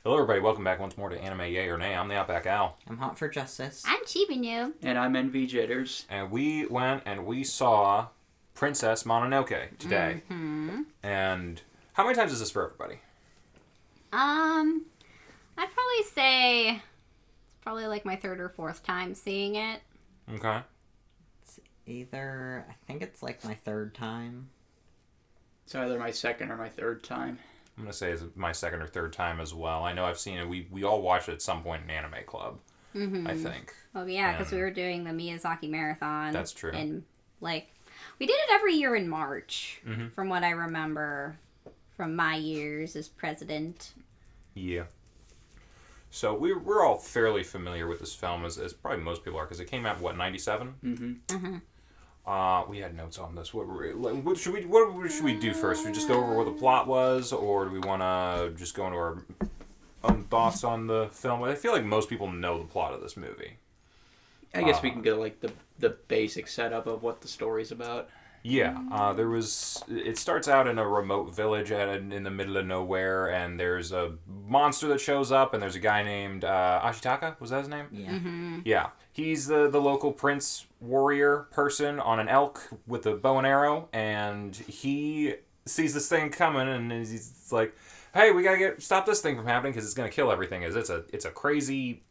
Hello, everybody. Welcome back once more to Anime Yay or Nay. I'm the TheOutbackAl. I'm hot for justice. I'm Chibi Noob. And I'm NV Jitters. And we went and we saw Princess Mononoke today. Mm-hmm. And how many times is this for everybody? I'd probably say it's probably like my third or fourth time seeing it. Okay. I think it's like my third time. It's either my second or my third time. I'm going to say it's my second or third time as well. I know I've seen it. We all watched it at some point in Anime Club, I think. Oh, yeah, because we were doing the Miyazaki Marathon. That's true. And, we did it every year in March, from what I remember from my years as president. Yeah. So we're all fairly familiar with this film, as probably most people are, because it came out, 97? Mm-hmm. We had notes on this. What should we do first? Should we just go over what the plot was, or do we want to just go into our own thoughts on the film? I feel like most people know the plot of this movie. I guess we can go like the basic setup of what the story's about. Yeah, it starts out in a remote village in the middle of nowhere, and there's a monster that shows up, and there's a guy named Ashitaka. Was that his name? Yeah. Mm-hmm. Yeah. He's the local prince warrior person on an elk with a bow and arrow, and he sees this thing coming, and he's like, "Hey, we gotta stop this thing from happening because it's gonna kill everything." It's a crazy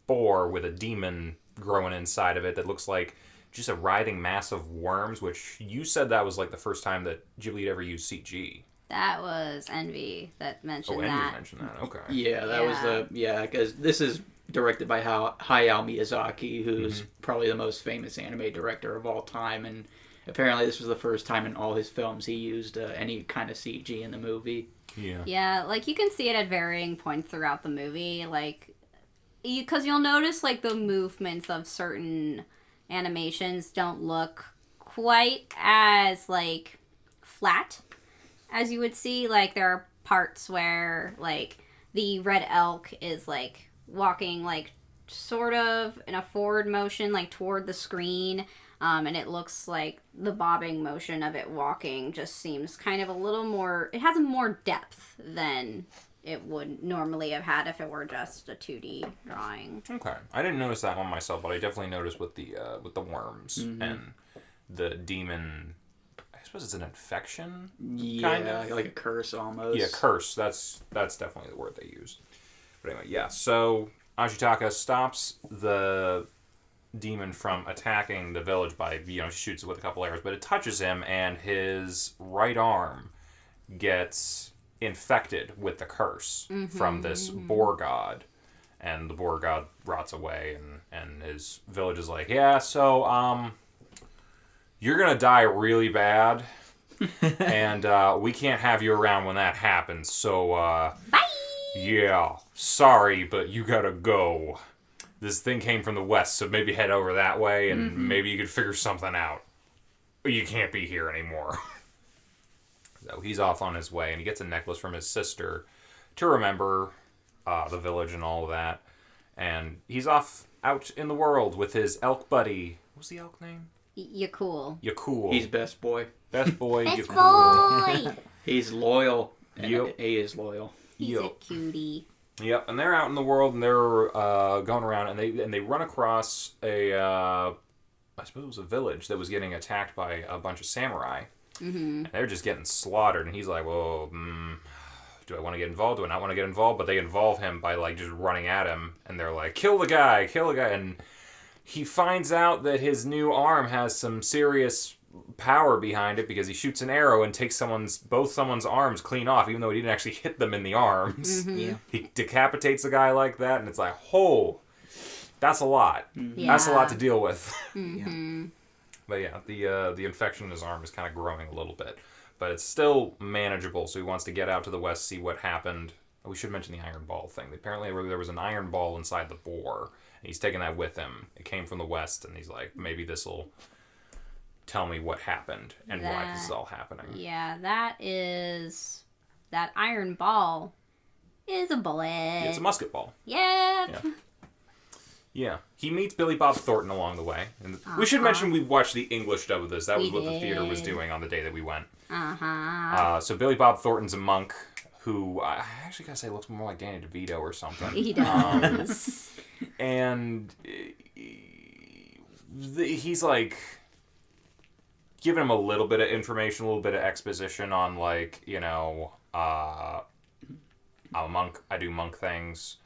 boar with a demon growing inside of it that looks like just a writhing mass of worms, which you said that was like the first time that Ghibli had ever used CG. That was Envy that mentioned that. Envy mentioned that. Okay. Yeah, that was because this is directed by Hayao Miyazaki, who's probably the most famous anime director of all time, and apparently this was the first time in all his films he used any kind of CG in the movie. Yeah. Yeah, you can see it at varying points throughout the movie, because you'll notice, the movements of certain animations don't look quite as, flat as you would see. There are parts where, the red elk is, walking, sort of in a forward motion, toward the screen, and it looks like the bobbing motion of it walking just seems kind of a little more, it has more depth than it would normally have had if it were just a 2D drawing. Okay, I didn't notice that one myself, but I definitely noticed with the worms and the demon. I suppose it's an infection. Yeah, kind of? like a curse almost. Yeah, curse. That's definitely the word they use. But anyway, yeah. So Ashitaka stops the demon from attacking the village by she shoots it with a couple arrows, but it touches him, and his right arm gets infected with the curse from this boar god, and the boar god rots away, and his village is like, yeah, so you're gonna die really bad, and we can't have you around when that happens, so Bye! Yeah, sorry, but you gotta go. This thing came from the west, so maybe head over that way, and maybe you could figure something out. You can't be here anymore. So he's off on his way, and he gets a necklace from his sister to remember the village and all of that. And he's off out in the world with his elk buddy. What was the elk name? Yakul. Yakul. He's best boy. Best boy, Best Yakul. boy! He's loyal. And Yep. he is loyal. He's a cutie. Yep, and they're out in the world, and they're going around, and they run across I suppose it was a village that was getting attacked by a bunch of samurai. And they're just getting slaughtered, and he's like, well, do I want to get involved? Do I not want to get involved? But they involve him by, just running at him, and they're like, kill the guy, and he finds out that his new arm has some serious power behind it, because he shoots an arrow and takes both someone's arms clean off, even though he didn't actually hit them in the arms. Yeah. He decapitates a guy like that, and it's like, that's a lot. Yeah. That's a lot to deal with. Mm-hmm. But yeah, the infection in his arm is kind of growing a little bit. But it's still manageable, so he wants to get out to the west, see what happened. We should mention the iron ball thing. Apparently there was an iron ball inside the boar, and he's taking that with him. It came from the west, and he's like, maybe this will tell me what happened and why this is all happening. Yeah, that iron ball is a bullet. It's a musket ball. Yep. Yeah. Yeah. He meets Billy Bob Thornton along the way. And we should mention we watched the English dub of this. That was what the theater was doing on the day that we went. Uh-huh. So Billy Bob Thornton's a monk who I actually gotta say looks more like Danny DeVito or something. He does. And he's like giving him a little bit of information, a little bit of exposition on like, you know, I'm a monk, I do monk things.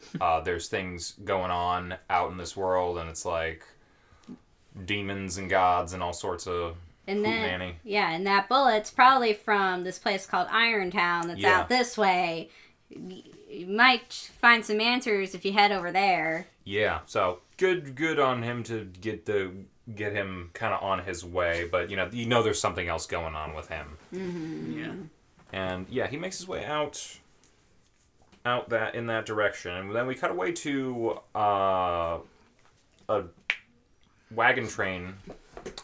There's things going on out in this world, and it's like demons and gods and all sorts of And then, hootenanny. yeah, and that bullet's probably from this place called Irontown that's Yeah. out this way. You might find some answers if you head over there. Yeah, so good on him to get him kind of on his way, but you know there's something else going on with him. Mm-hmm. Yeah. And yeah, he makes his way out that in that direction, and then we cut away to a wagon train,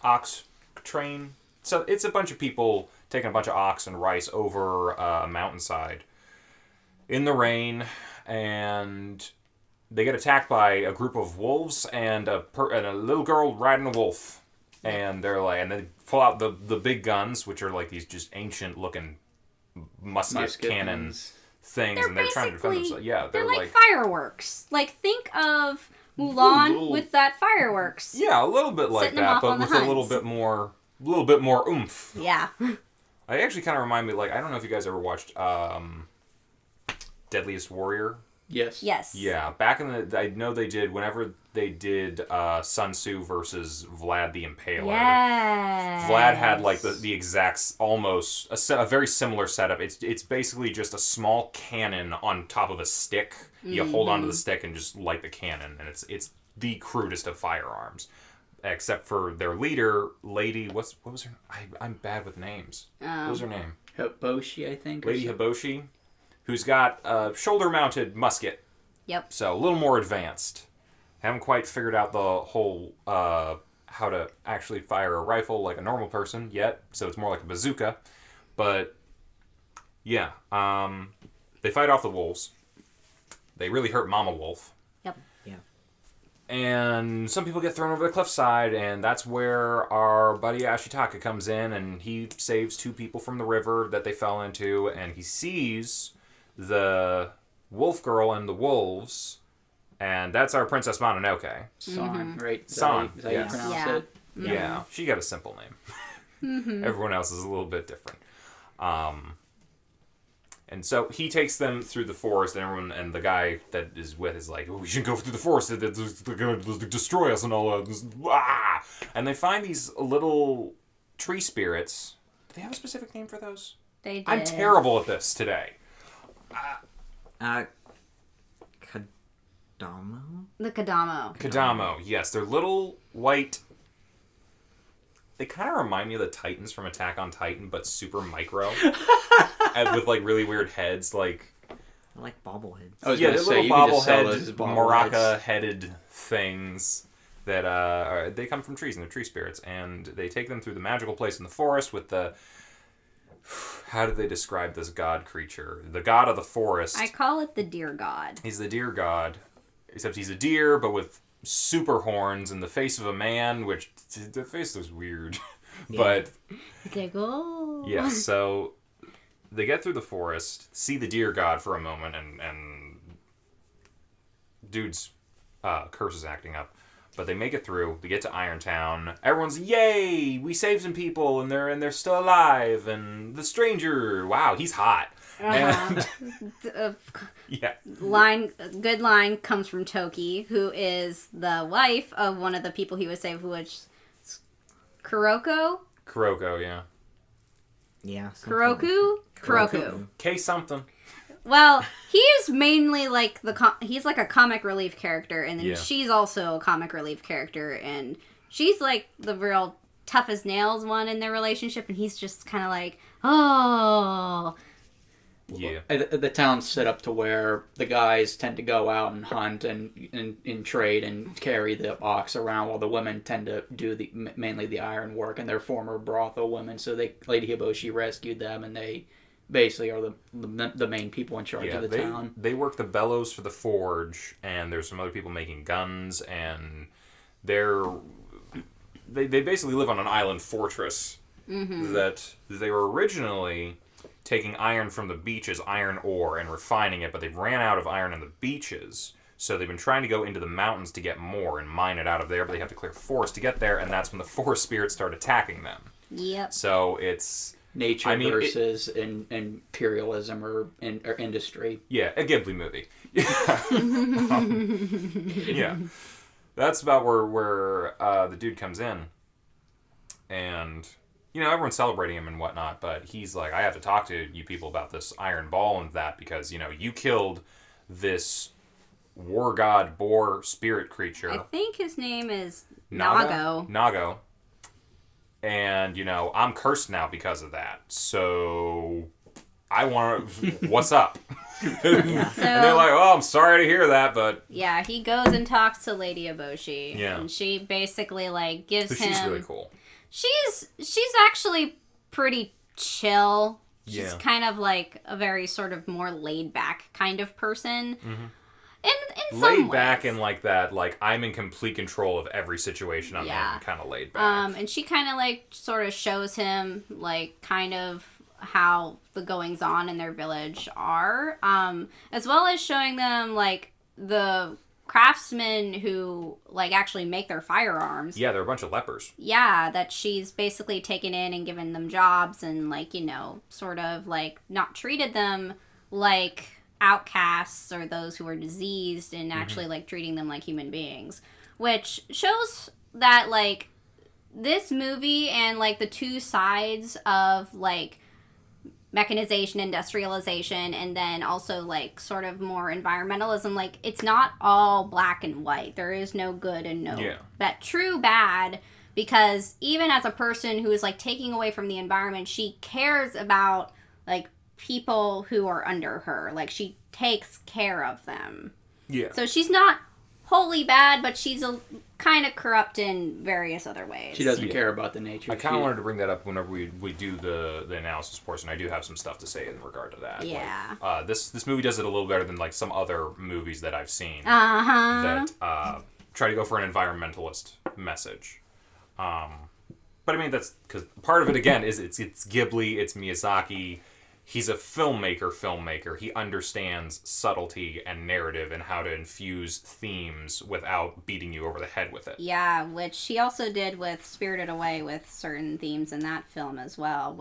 ox train. So it's a bunch of people taking a bunch of ox and rice over a mountainside in the rain, and they get attacked by a group of wolves and a little girl riding a wolf, and they're like, and they pull out the big guns, which are like these just ancient looking musket cannon things, and they're trying to defend themselves. Yeah, they're like fireworks. Like, think of Mulan with that fireworks. Yeah, a little bit like Setting them that, off but on the with a little bit more oomph. Yeah. I actually kind of remind me, like, I don't know if you guys ever watched Deadliest Warrior. Yes. Yes. Yeah, back in the, I know they did, whenever they did Sun Tzu versus Vlad the Impaler. Yes. Vlad had like the exact, almost a very similar setup. It's basically just a small cannon on top of a stick. You hold onto the stick and just light the cannon, and it's the crudest of firearms, except for their leader, Lady. What was her? I'm bad with names. What was her name? Hiboshi, I think. Lady Hiboshi, who's got a shoulder-mounted musket. Yep. So a little more advanced. Haven't quite figured out the whole how to actually fire a rifle like a normal person yet. So it's more like a bazooka. But yeah, they fight off the wolves. They really hurt Mama Wolf. Yep. Yeah. And some people get thrown over the cliffside, and that's where our buddy Ashitaka comes in, and he saves two people from the river that they fell into, and he sees the wolf girl and the wolves, and that's our Princess Mononoke. San, right? San, Is that how you yes. pronounce Yeah. it? Yeah, she got a simple name. Everyone else is a little bit different. And so he takes them through the forest, and the guy that is with is like, oh, we shouldn't go through the forest. They're going to destroy us and all that. And they find these little tree spirits. Do they have a specific name for those? They did. I'm terrible at this today. Kadamo? The Kadamo. Kadamo, yes. They're little white. They kind of remind me of the Titans from Attack on Titan, but super micro. And with like really weird heads, like... I like bobbleheads. I was Yeah, gonna they're say, little you can just sell bobblehead, those as bobbleheads. maraca-headed things that they come from trees, and they're tree spirits. And they take them through the magical place in the forest with the... How do they describe this god creature? The god of the forest. I call it the deer god. He's the deer god, except he's a deer, but with super horns and the face of a man, which the face looks weird. But It's like, oh. yeah, so they get through the forest, see the deer god for a moment, and dude's curse is acting up. But they make it through. They get to Irontown. Everyone's, yay! We saved some people, and they're still alive. And the stranger, wow, he's hot. And yeah, Good line comes from Toki, who is the wife of one of the people he was saved, which is Kuroko? Kuroko, yeah. Yeah. Kuroku? Kuroku. K something. Well, he's mainly like he's like a comic relief character, and then Yeah. she's also a comic relief character, and she's like the real tough as nails one in their relationship, and he's just kind of like, oh. Yeah. The town's set up to where the guys tend to go out and hunt and trade and carry the ox around, while the women tend to do mainly the iron work, and they're former brothel women. So Lady Hiboshi rescued them, and they basically are the main people in charge of the town. They work the bellows for the forge, and there's some other people making guns, and they basically live on an island fortress that they were originally taking iron from the beaches, iron ore, and refining it, but they've ran out of iron on the beaches. So they've been trying to go into the mountains to get more and mine it out of there, but they have to clear forest to get there, and that's when the forest spirits start attacking them. Yep. So it's... Nature versus imperialism or industry. Yeah, a Ghibli movie. Yeah. That's about where the dude comes in. And, everyone's celebrating him and whatnot, but he's like, I have to talk to you people about this iron ball and that because, you killed this war god boar spirit creature. I think his name is Nago. Nago. And, I'm cursed now because of that. So, I want to... What's up? And they're like, oh, I'm sorry to hear that, but... Yeah, he goes and talks to Lady Eboshi. Yeah. And she basically, gives him... She's really cool. She's actually pretty chill. She's kind of a very sort of more laid-back kind of person. Mm-hmm. In some laid ways. Back and that, I'm in complete control of every situation I'm in, kind of laid back. And she kind of sort of shows him kind of how the goings on in their village are, as well as showing them the craftsmen who actually make their firearms. Yeah, they're a bunch of lepers. Yeah, that she's basically taken in and given them jobs and sort of not treated them like outcasts or those who are diseased and actually treating them like human beings, which shows that this movie and the two sides of mechanization, industrialization, and then also sort of more environmentalism, it's not all black and white. There is no good and no that true bad, because even as a person who is taking away from the environment, she cares about people who are under her. She takes care of them. Yeah. So she's not wholly bad, but she's a kind of corrupt in various other ways. She doesn't care about the nature. I kind of wanted to bring that up whenever we do the analysis portion. I do have some stuff to say in regard to that. Yeah. This movie does it a little better than some other movies that I've seen that try to go for an environmentalist message. But I mean, that's because part of it again is it's Ghibli, it's Miyazaki. He's a filmmaker. He understands subtlety and narrative and how to infuse themes without beating you over the head with it. Yeah, which he also did with Spirited Away with certain themes in that film as well.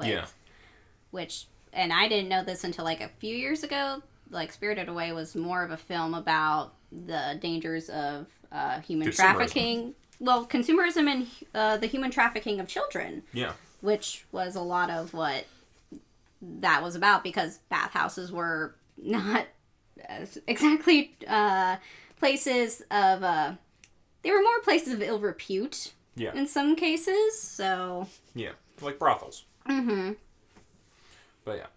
Which, and I didn't know this until a few years ago, Spirited Away was more of a film about the dangers of human trafficking. Well, consumerism and the human trafficking of children. Yeah. Which was a lot of what that was about, because bathhouses were not exactly places of they were more places of ill repute in some cases, so like brothels. But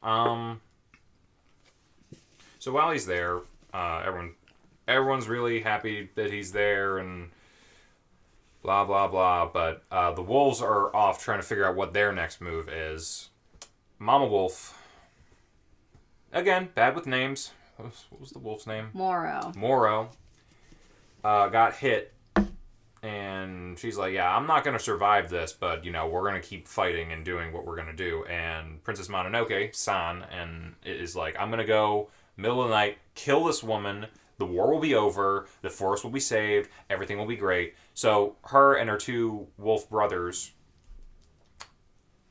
so while he's there, everyone's really happy that he's there and blah blah blah, but the wolves are off trying to figure out what their next move is. Mama Wolf, again, bad with names. What was the wolf's name? Moro. Got hit, and she's like, yeah, I'm not going to survive this, but, we're going to keep fighting and doing what we're going to do. And Princess Mononoke, and is like, I'm going to go, middle of the night, kill this woman, the war will be over, the forest will be saved, everything will be great. So her and her two wolf brothers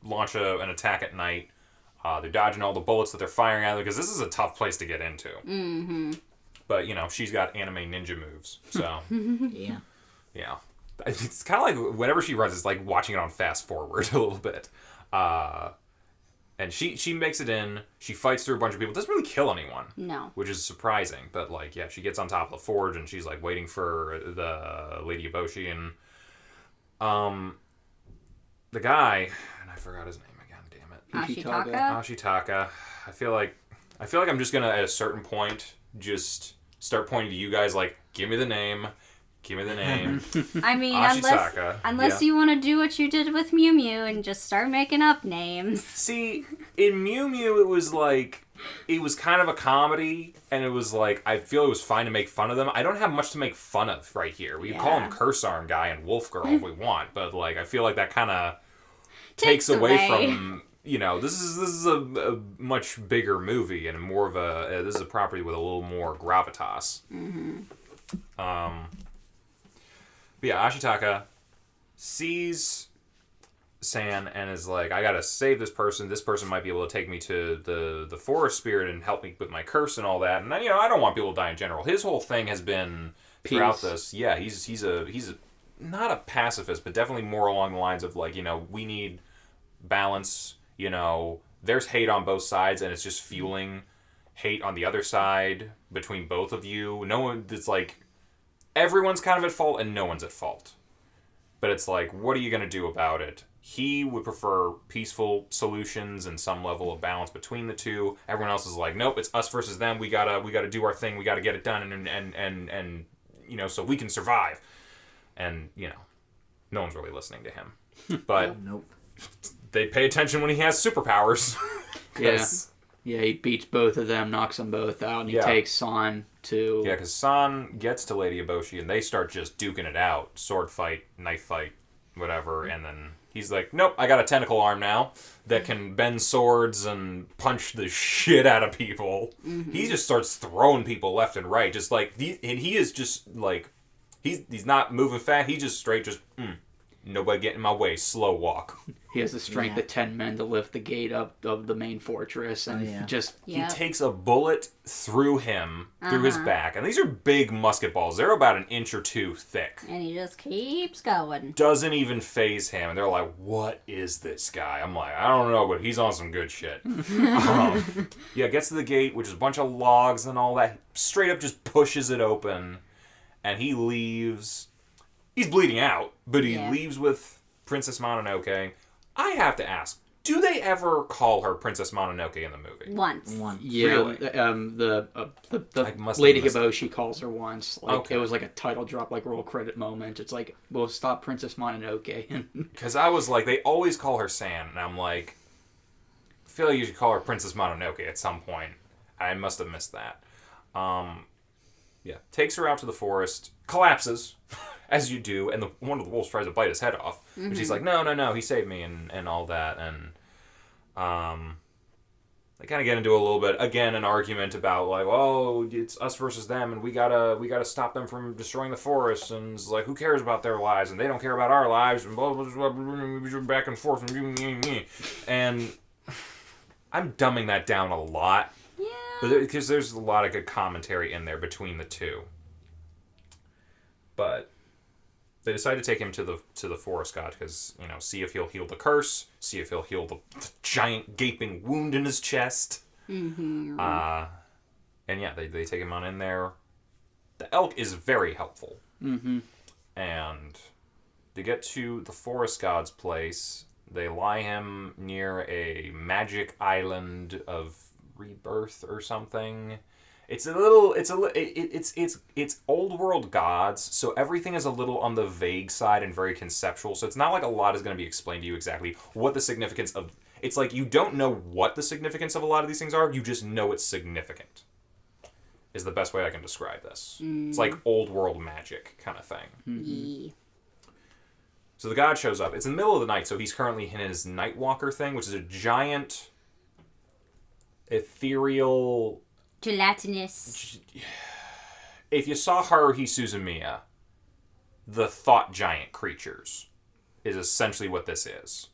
launch an attack at night. They're dodging all the bullets that they're firing at them, because this is a tough place to get into. Mm-hmm. But, she's got anime ninja moves, so... Yeah. Yeah. It's kind of like, whenever she runs, it's like watching it on fast forward a little bit. And she makes it in, she fights through a bunch of people, doesn't really kill anyone. No. Which is surprising, but, she gets on top of the forge, and she's, waiting for the Lady Eboshi, and... The guy, and I forgot his name. Ashitaka. I feel like I'm just gonna, at a certain point, just start pointing to you guys give me the name. I mean, unless you want to do what you did with Mew Mew and just start making up names. See, in Mew Mew, it was kind of a comedy, and it was I feel it was fine to make fun of them. I don't have much to make fun of right here. We can call him Curse Arm Guy and Wolf Girl if we want, but I feel like that kind of takes away from this is a much bigger movie and more of this is a property with a little more gravitas. Mm-hmm. But yeah, Ashitaka sees San and is like, I gotta save this person. This person might be able to take me to the forest spirit and help me with my curse and all that. And I don't want people to die in general. His whole thing has been throughout this. Yeah, he's a not a pacifist, but definitely more along the lines of like, we need balance. There's hate on both sides, and it's just fueling hate on the other side between both of you. No one. It's like everyone's kind of at fault, and no one's at fault. But it's like, what are you gonna do about it? He would prefer peaceful solutions and some level of balance between the two. Everyone else is like, nope, it's us versus them. We gotta do our thing. We gotta get it done, and so we can survive. And no one's really listening to him. But Nope. they pay attention when he has superpowers. Yeah, he beats both of them, knocks them both out, and he takes San to... Yeah, because San gets to Lady Eboshi, and they start just duking it out. Sword fight, knife fight, whatever, and then he's like, nope, I got a tentacle arm now that can bend swords and punch the shit out of people. Mm-hmm. He just starts throwing people left and right, just like... And he is just, like... He's not moving fast, he just straight nobody get in my way, slow walk. He has the strength of 10 men to lift the gate up of the main fortress, and He takes a bullet through him, through his back, and these are big musket balls. They're about 1 inch or 2 thick. And he just keeps going. Doesn't even phase him, and they're like, what is this guy? I'm like, I don't know, but he's on some good shit. Gets to the gate, which is a bunch of logs and all that. Straight up just pushes it open, and he leaves. He's bleeding out, but he leaves with Princess Mononoke. I have to ask, do they ever call her Princess Mononoke in the movie? Once. Yeah, really? The Lady Hiboshi calls her once. It was like a title drop, like roll credit moment. It's like, we'll stop Princess Mononoke. Because I was like, they always call her San, and I'm like, I feel like you should call her Princess Mononoke at some point. I must have missed that. Takes her out to the forest, collapses, as you do, and one of the wolves tries to bite his head off. Mm-hmm. But she's like, no, he saved me, and all that, and they kind of get into a little bit, again, an argument about, like, oh, it's us versus them, and we gotta stop them from destroying the forest, and it's like, who cares about their lives, and they don't care about our lives, and blah, blah, blah, blah, back and forth, and I'm dumbing that down a lot. Yeah. Because there's a lot of good commentary in there between the two. But they decide to take him to the forest god because, see if he'll heal the curse, see if he'll heal the giant gaping wound in his chest. Mm-hmm. They take him on in there. The elk is very helpful. Mm-hmm. And to get to the forest god's place, they lie him near a magic island of rebirth or something. It's old world gods, so everything is a little on the vague side and very conceptual. So it's not like a lot is going to be explained to you exactly what the significance of. It's like you don't know what the significance of a lot of these things are. You just know it's significant. Is the best way I can describe this. It's like old world magic kind of thing. Mm-hmm. So the god shows up. It's in the middle of the night, so he's currently in his Nightwalker thing, which is a giant ethereal gelatinous. If you saw Haruhi Suzumiya, the thought giant creatures is essentially what this is.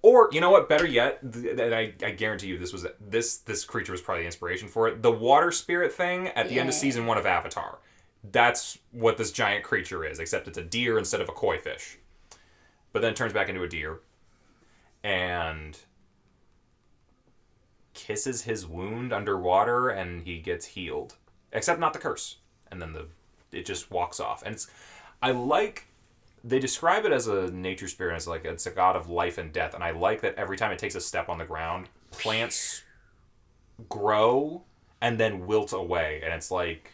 Or, you know what, better yet, and I guarantee you this creature was probably the inspiration for it. The water spirit thing at the end of season 1 of Avatar. That's what this giant creature is, except it's a deer instead of a koi fish. But then it turns back into a deer. And kisses his wound underwater and he gets healed. Except not the curse. And then it just walks off. And they describe it as a nature spirit, as like it's a god of life and death. And I like that every time it takes a step on the ground, plants grow and then wilt away. And it's like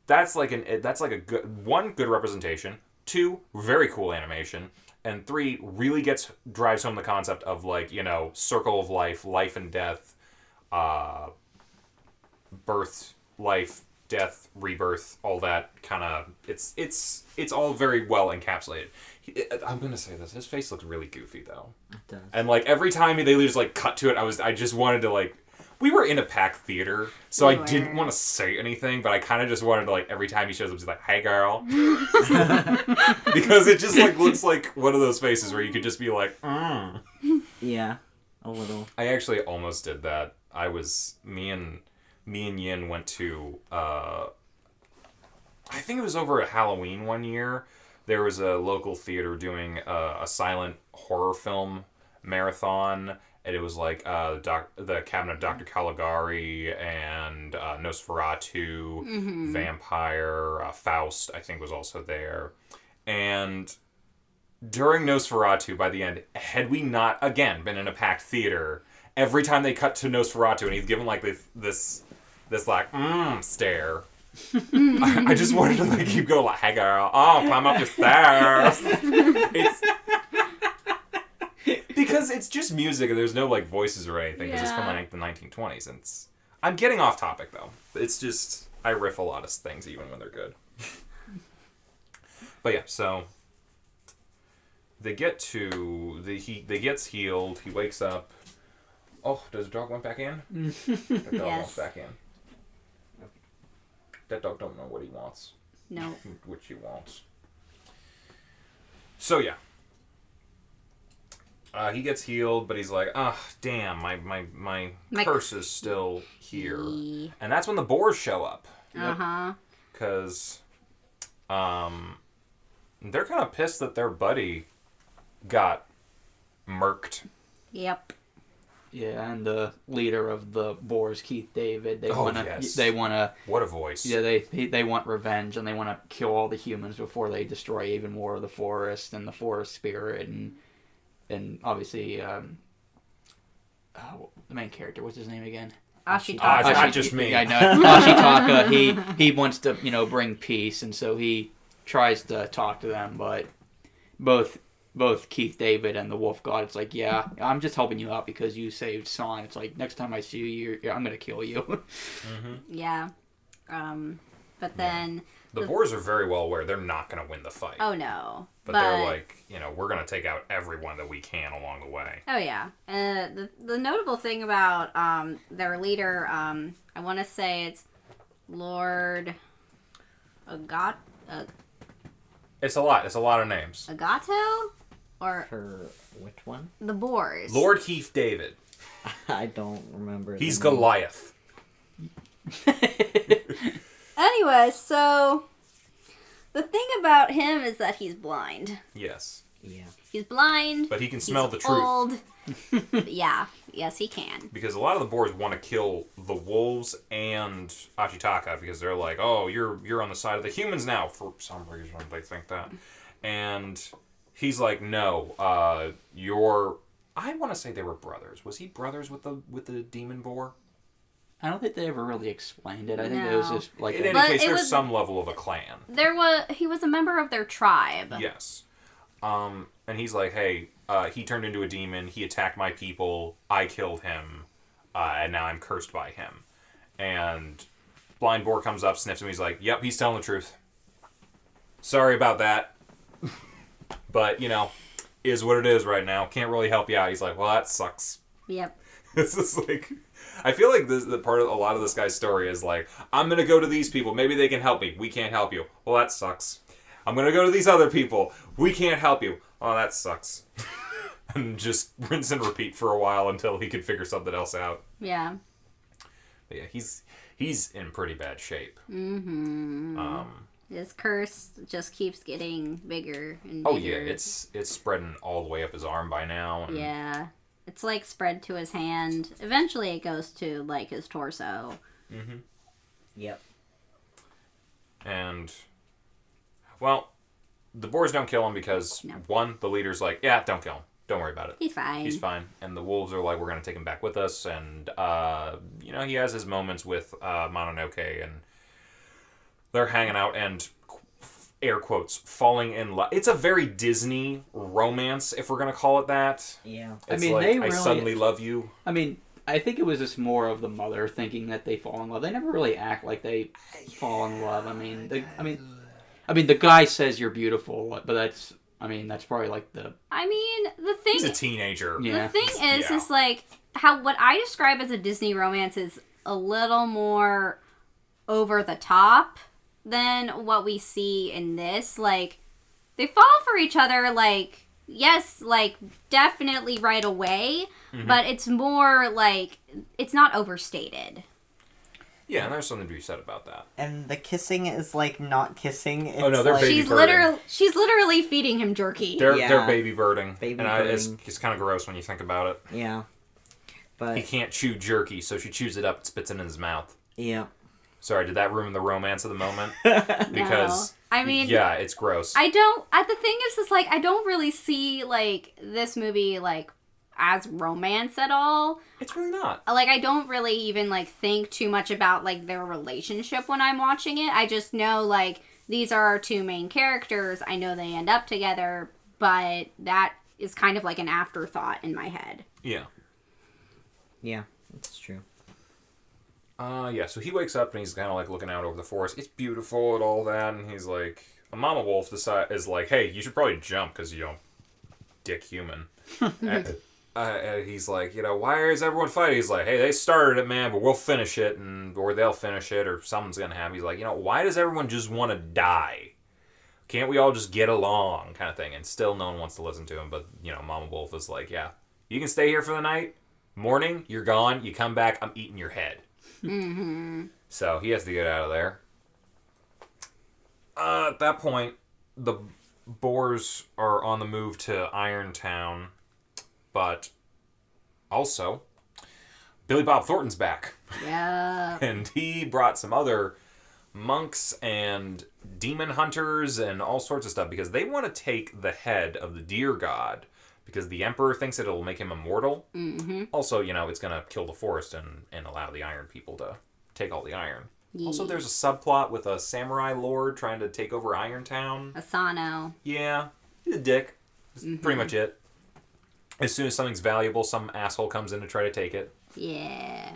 that's like a good representation. 2, very cool animation. And 3, really drives home the concept of, like, circle of life and death, birth, life, death, rebirth, all that kind of. It's all very well encapsulated. I'm gonna say this. His face looks really goofy though. It does. And like every time they just like cut to it, I just wanted to like. We were in a packed theater, so I didn't want to say anything, but I kind of just wanted to, like, every time he shows up, he's like, "Hey, girl." Because it just, like, looks like one of those faces where you could just be like, Yeah, a little. I actually almost did that. Me and Yin went to, I think it was over at Halloween one year. There was a local theater doing a silent horror film marathon. And it was like the Cabinet of Dr. Caligari and Nosferatu, Vampire, Faust, I think was also there. And during Nosferatu, by the end, had we not, again, been in a packed theater, every time they cut to Nosferatu and he's given like this like, stare, I just wanted to like keep going like, "Hey girl, oh, climb up the stairs." Because it's just music and there's no like voices or anything because it's from like the 1920s. And I'm getting off topic though. It's just I riff a lot of things even when they're good. But yeah, so they get to they gets healed. He wakes up. Oh, does the dog went back in? That dog went back in. That dog don't know what he wants. No. Which he wants. So yeah. He gets healed, but he's like, damn, my curse is still here. And that's when the boars show up. Uh-huh. Because they're kind of pissed that their buddy got murked. Yep. Yeah, and the leader of the boars, Keith David, they wanna What a voice. Yeah, they want revenge and they want to kill all the humans before they destroy even more of the forest and the forest spirit and obviously the main character, what's his name again? Ashitaka. It's not just me. I know. Ashitaka, he wants to, bring peace, and so he tries to talk to them, but both Keith David and the Wolf God, it's like, yeah, I'm just helping you out because you saved Son. It's like, next time I see you, I'm going to kill you. Mm-hmm. Yeah. But then... The boars are very well aware they're not going to win the fight. Oh, no. But they're like, we're going to take out everyone that we can along the way. Oh, yeah. The notable thing about their leader, I want to say it's Lord It's a lot. It's a lot of names. Agato? Or For which one? the boars? Lord Keith David. I don't remember. He's the name. Goliath. Anyway, so the thing about him is that he's blind. Yes. Yeah. He's blind. But he can smell the truth. Old. Yeah. Yes, he can. Because a lot of the boars want to kill the wolves and Ashitaka because they're like, oh, you're on the side of the humans now. For some reason, they think that. And he's like, no, you're... I want to say they were brothers. Was he brothers with the demon boar? I don't think they ever really explained it. I think it was just like... In any case, there's some level of a clan. He was a member of their tribe. Yes. And he's like, hey, he turned into a demon. He attacked my people. I killed him. And now I'm cursed by him. And Blind Boar comes up, sniffs him. He's like, yep, he's telling the truth. Sorry about that. But, is what it is right now. Can't really help you out. He's like, well, that sucks. Yep. This is like... I feel like the part of a lot of this guy's story is like, I'm going to go to these people. Maybe they can help me. We can't help you. Well, that sucks. I'm going to go to these other people. We can't help you. Oh, that sucks. And just rinse and repeat for a while until he can figure something else out. Yeah. But yeah, he's in pretty bad shape. Mm-hmm. His curse just keeps getting bigger and bigger. Oh, yeah. It's spreading all the way up his arm by now. And... Yeah. It's like spread to his hand. Eventually it goes to like his torso. Mm-hmm. Yep. And, well, the boars don't kill him because, one, the leader's like, yeah, don't kill him. Don't worry about it. He's fine. He's fine. And the wolves are like, we're going to take him back with us. And, he has his moments with Mononoke, and they're hanging out and, air quotes, falling in love. It's a very Disney romance, if we're going to call it that. Yeah. It's I suddenly love you. I I think it was just more of the mother thinking that they fall in love. They never really act like they fall in love. I mean, the guy says you're beautiful, but that's probably like the. I mean, the thing. He's a teenager. Yeah. The thing is, Yeah. is like how what I describe as a Disney romance is a little more over the top than what we see in this. Like, they fall for each other, like, yes, like, definitely right away, but it's more like, it's not overstated. Yeah, and there's something to be said about that. And the kissing is like not kissing. It's Oh, no, they're like, baby She's literally feeding him jerky. They're baby birding. Baby It's kind of gross when you think about it. Yeah. He But can't chew jerky, so she chews it up and spits it in his mouth. yeah. Sorry, did that ruin the romance of the moment? Because, I mean, yeah, it's gross. the thing is like, I don't really see, like, this movie, like, as romance at all. It's really not. Like, I don't really even, like, think too much about, like, their relationship when I'm watching it. I just know, like, these are our two main characters. I know they end up together, but that is kind of like an afterthought in my head. Yeah. Yeah, it's true. Yeah, so he wakes up and he's kind of like looking out over the forest. It's beautiful and all that, and he's like, a mama wolf is like, hey, you should probably jump because, dick human. And he's like, why is everyone fighting? He's like, hey, they started it, man, but we'll finish it, or they'll finish it, or something's gonna happen. He's like, why does everyone just want to die? Can't we all just get along, kind of thing? And still no one wants to listen to him, but, mama wolf is like, yeah, you can stay here for the night. Morning, you're gone. You come back, I'm eating your head. Mm-hmm. So he has to get out of there. At that point, the Boars are on the move to Irontown, but also Billy Bob Thornton's back. Yeah. And he brought some other monks and demon hunters and all sorts of stuff because they want to take the head of the deer god because the emperor thinks it'll make him immortal. Mm-hmm. Also, it's going to kill the forest and allow the iron people to take all the iron. Yeah. Also, there's a subplot with a samurai lord trying to take over Irontown. Asano. Yeah, he's a dick. That's pretty much it. As soon as something's valuable, some asshole comes in to try to take it. Yeah.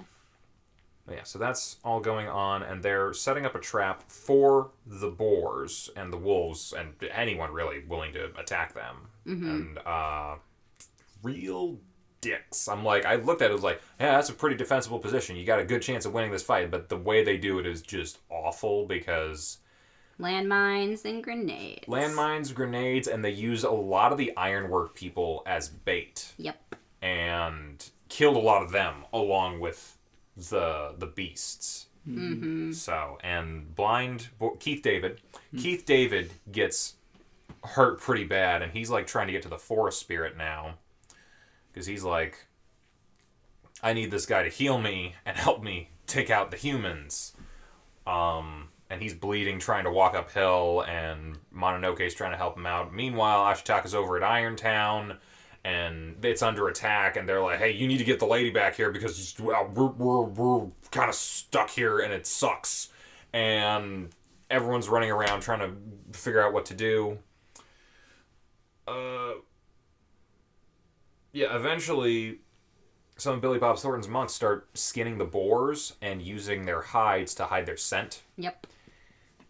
But yeah, so that's all going on, and they're setting up a trap for the boars and the wolves and anyone really willing to attack them. And real dicks. I looked at it, was like, yeah, that's a pretty defensible position. You got a good chance of winning this fight, but the way they do it is just awful because Landmines and grenades. landmines, grenades, and they use a lot of the ironwork people as bait. Yep. And killed a lot of them along with the beasts. Mm-hmm. So, and Keith David gets hurt pretty bad, and he's like trying to get to the forest spirit now because he's like, I need this guy to heal me and help me take out the humans. And he's bleeding, trying to walk uphill, and Mononoke's trying to help him out. Meanwhile, Ashitaka's over at Irontown, and it's under attack, and they're like, hey, you need to get the lady back here because we're kind of stuck here, and it sucks. And everyone's running around trying to figure out what to do. Eventually, some of Billy Bob Thornton's monks start skinning the boars and using their hides to hide their scent. Yep.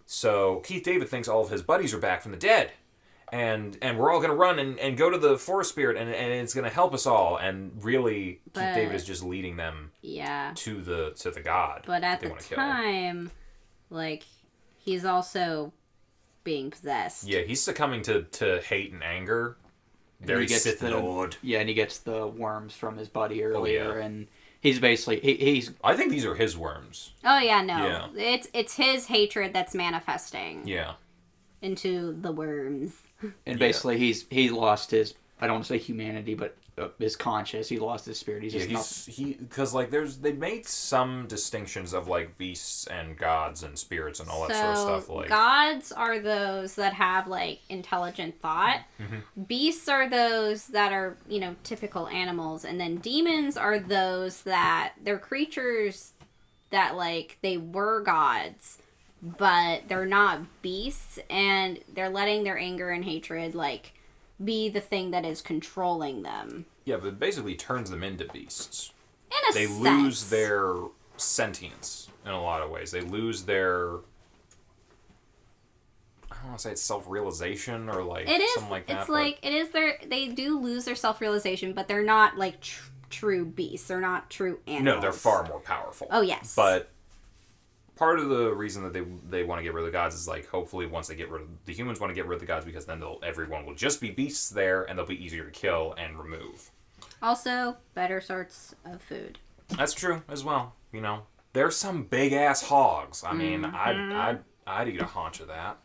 So Keith David thinks all of his buddies are back from the dead. And we're all going to run and go to the forest spirit, and it's going to help us all. And really, Keith David is just leading them to the god. But at they the wanna kill. time, like, he's also being possessed. Yeah, he's succumbing to hate and anger. Very Sith Lord. Yeah, and he gets the worms from his buddy earlier, and he's basically he's. I think these are his worms. Oh yeah, no, Yeah. It's his hatred that's manifesting. Yeah. Into the worms. And basically, he lost his. I don't want to say humanity, but his conscience. He lost his spirit. He's just because they made some distinctions of like beasts and gods and spirits and all that sort of stuff. Like gods are those that have like intelligent thought. Mm-hmm. Beasts are those that are typical animals, and then demons are those that they're creatures that like they were gods, but they're not beasts, and they're letting their anger and hatred like be the thing that is controlling them. Yeah, but it basically turns them into beasts. they lose their sentience in a lot of ways. They lose their, I don't want to say it's self-realization or like something like that. It's like it is they do lose their self-realization, but they're not like true beasts. They're not true animals. No, they're far more powerful. Oh yes. But part of the reason that they want to get rid of the gods is like hopefully once they get rid of the humans want to get rid of the gods because then everyone will just be beasts there and they'll be easier to kill and remove. Also, better sorts of food. That's true as well. You know, there's some big ass hogs. I mean, I'd eat a haunch of that.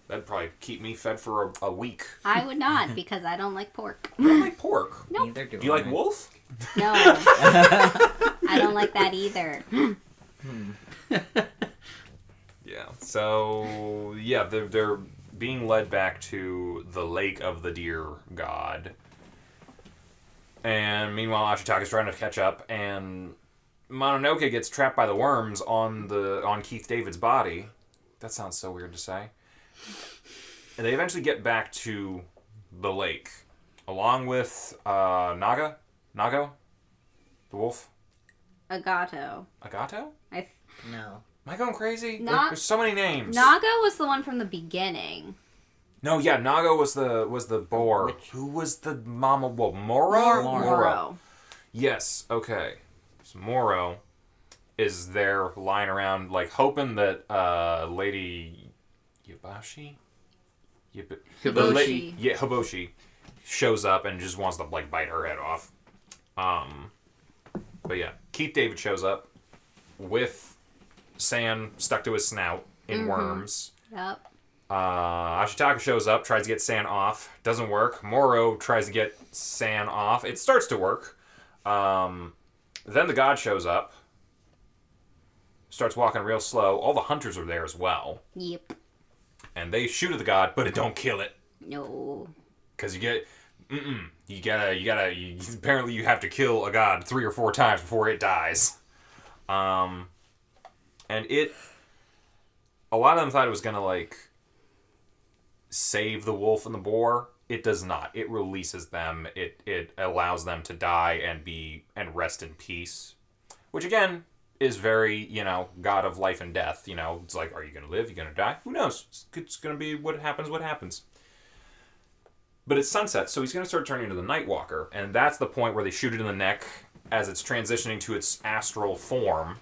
That'd probably keep me fed for a week. I would not because I don't like pork. You don't like pork? Nope. Neither Do you like wolf? No. I don't like that either. Yeah. So yeah, they're being led back to the lake of the deer god, and meanwhile Ashitaka's trying to catch up, and Mononoke gets trapped by the worms on Keith David's body. That sounds so weird to say. And they eventually get back to the lake, along with Nago, the wolf. Agato. Agato? No. Am I going crazy? Na- There's so many names. Nago was the one from the beginning. No, yeah, Nago was the boar. Who was the mama? Well, Moro? Moro. Yes. Okay. So Moro is there lying around, like hoping that Lady Yabashi, Hiboshi. yeah, Hiboshi shows up and just wants to like bite her head off. But yeah, Keith David shows up with sand stuck to his snout in worms. Yep. Ashitaka shows up, tries to get San off. Doesn't work. Moro tries to get San off. It starts to work. Then the god shows up. Starts walking real slow. All the hunters are there as well. Yep. And they shoot at the god, but it don't kill it. No. Because apparently you have to kill a god 3 or 4 times before it dies. And a lot of them thought it was going to, like, save the wolf and the boar. It does not. It releases them. It allows them to die and rest in peace. Which, again, is very, god of life and death. It's like, are you going to live? Are you going to die? Who knows? It's going to be what happens. But it's sunset, so he's going to start turning into the Nightwalker. And that's the point where they shoot it in the neck as it's transitioning to its astral form.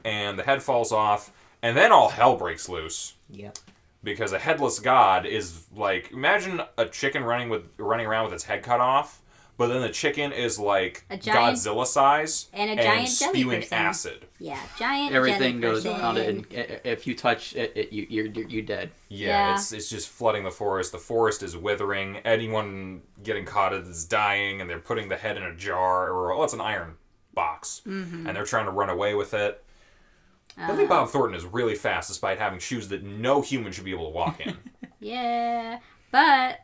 And the head falls off. And then all hell breaks loose. Yep. Because a headless god is like, imagine a chicken running around with its head cut off, but then the chicken is like A giant- Godzilla size and a giant jelly spewing person. acid. Yeah, giant Everything jelly goes person. around it, and if you touch it, you're dead. Yeah, Yeah. It's just flooding the forest. The forest is withering. Anyone getting caught is dying, and they're putting the head in a jar, or it's an iron box, and they're trying to run away with it. Billy Bob Thornton is really fast, despite having shoes that no human should be able to walk in. Yeah, but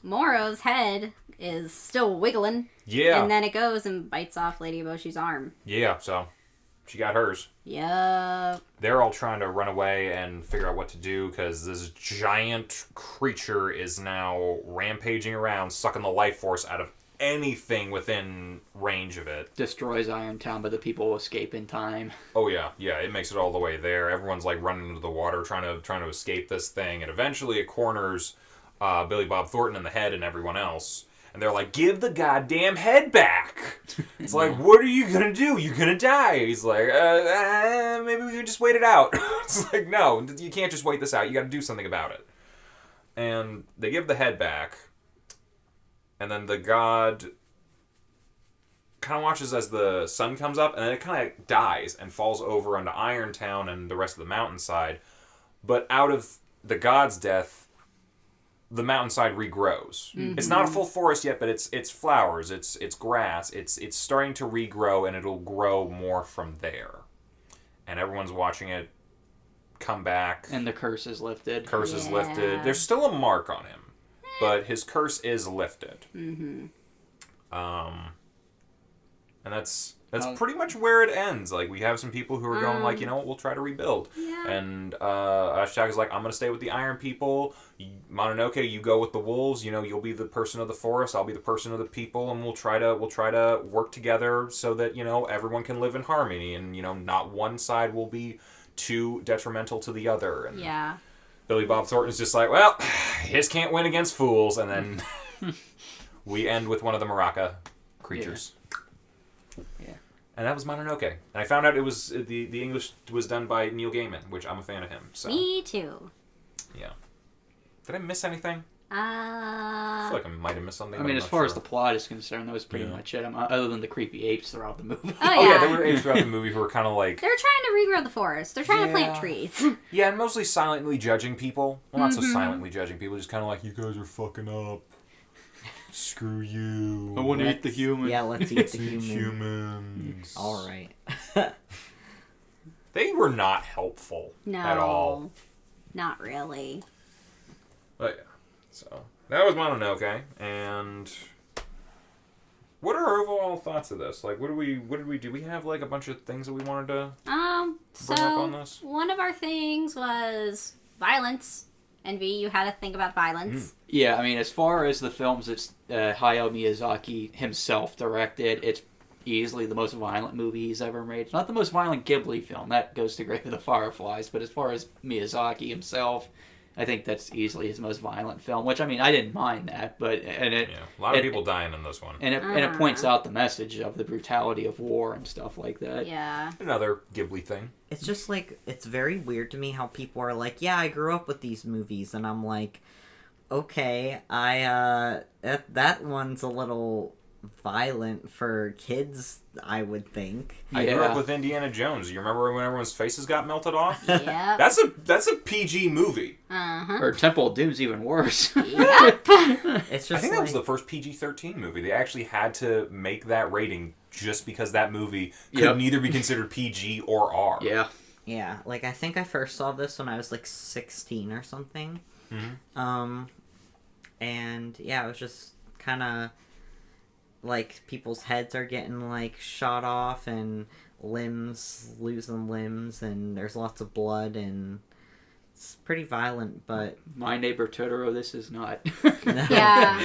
Moro's head is still wiggling. Yeah. And then it goes and bites off Lady Boshi's arm. Yeah, so she got hers. Yup. They're all trying to run away and figure out what to do because this giant creature is now rampaging around, sucking the life force out of anything within range of it. Destroys Irontown, but the people escape in time. Oh yeah, it makes it all the way there. Everyone's like running into the water, trying to escape this thing, and eventually it corners Billy Bob Thornton in the head and everyone else. And they're like, "Give the goddamn head back!" It's like, "What are you gonna do? You're gonna die." He's like, "Maybe we could just wait it out." It's like, no, you can't just wait this out. You got to do something about it. And they give the head back. And then the god kind of watches as the sun comes up, and then it kind of dies and falls over onto Irontown and the rest of the mountainside. But out of the god's death, the mountainside regrows. Mm-hmm. It's not a full forest yet, but it's flowers, it's grass, it's starting to regrow, and it'll grow more from there. And everyone's watching it come back. And the curse is lifted. Curse is lifted. There's still a mark on him. But his curse is lifted. Mm-hmm. And that's That's pretty much where it ends. Like, we have some people who are going like, you know what, we'll try to rebuild. Yeah. And Ashitaka's like, I'm going to stay with the Iron People. Mononoke, you go with the wolves. You know, you'll be the person of the forest. I'll be the person of the people, and we'll try to work together so that, you know, everyone can live in harmony, and, you know, not one side will be too detrimental to the other. And Yeah. Billy Bob Thornton's just like, well, his can't win against fools, and then we end with one of the Maraca creatures. Yeah. And that was Mononoke. And I found out it was the English was done by Neil Gaiman, which I'm a fan of him. So Me too. yeah. Did I miss anything? I Uh, feel like I might have missed something. I but mean, I'm as not far as sure. the plot is concerned, that was pretty much it. Other than the creepy apes throughout the movie. Oh, Oh yeah, yeah. there were apes throughout the movie who were kind of like they're trying to regrow the forest. They're trying to plant Yeah. trees. yeah, and mostly silently judging people. Well, not so silently judging people, just kind of like, you guys are fucking up. Screw you. I want to eat the human. Yeah, let's eat the Eat human. humans. All right. They were not helpful No. at all. Not really. But yeah, so that was Mononoke, and what are our overall thoughts of this? Like, what did we do? We have like a bunch of things that we wanted to bring up on So this. one of our things was violence. And V, you had to think about violence. Yeah, I mean, as far as the films that Hayao Miyazaki himself directed, it's easily the most violent movie he's ever made. It's not the most violent Ghibli film. That goes to Grave of the Fireflies. But as far as Miyazaki himself, I think that's easily his most violent film, which, I mean, I didn't mind that. But Yeah, a lot of people dying in this one. And it points out the message of the brutality of war and stuff like that. Yeah. Another Ghibli thing. It's just like, it's very weird to me how people are like, yeah, I grew up with these movies, and I'm like, okay, that one's a little violent for kids, I would think. I grew up Yeah. with Indiana Jones. You remember when everyone's faces got melted off? Yep. That's a PG movie. Uh-huh. Or Temple of Doom's even worse. Yep. It's I just think that was the like, first PG-13 movie. They actually had to make that rating just because that movie could Yep. neither be considered PG or R. Yeah. yeah, like, I think I first saw this when I was like 16 or something. Mhm. And yeah, it was just kind of like people's heads are getting like shot off and limbs losing limbs, and there's lots of blood, and it's pretty violent, but My Neighbor Totoro, this is not. Yeah.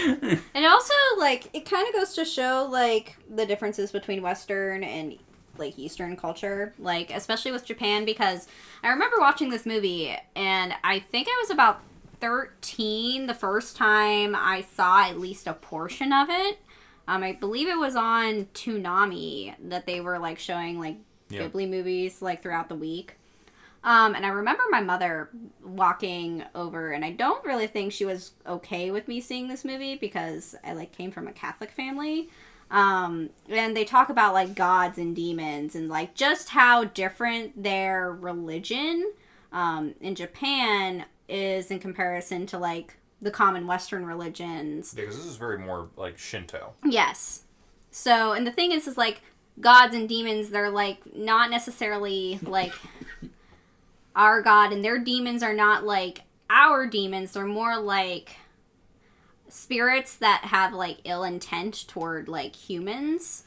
And also, like, it kind of goes to show, like, the differences between Western and, like, Eastern culture. Like, especially with Japan, because I remember watching this movie, and I think I was about 13 the first time I saw at least a portion of it. I believe it was on Toonami that they were, like, showing, like, Yeah. Ghibli movies, like, throughout the week. And I remember my mother walking over, and I don't really think she was okay with me seeing this movie because I, like, came from a Catholic family. And they talk about, like, gods and demons and, like, just how different their religion in Japan is in comparison to, like, the common Western religions. Yeah, because this is very more like Shinto. Yes. So, and the thing is like, gods and demons, they're, like, not necessarily, like, our god, and their demons are not, like, our demons. They're more like spirits that have, like, ill intent toward, like, humans,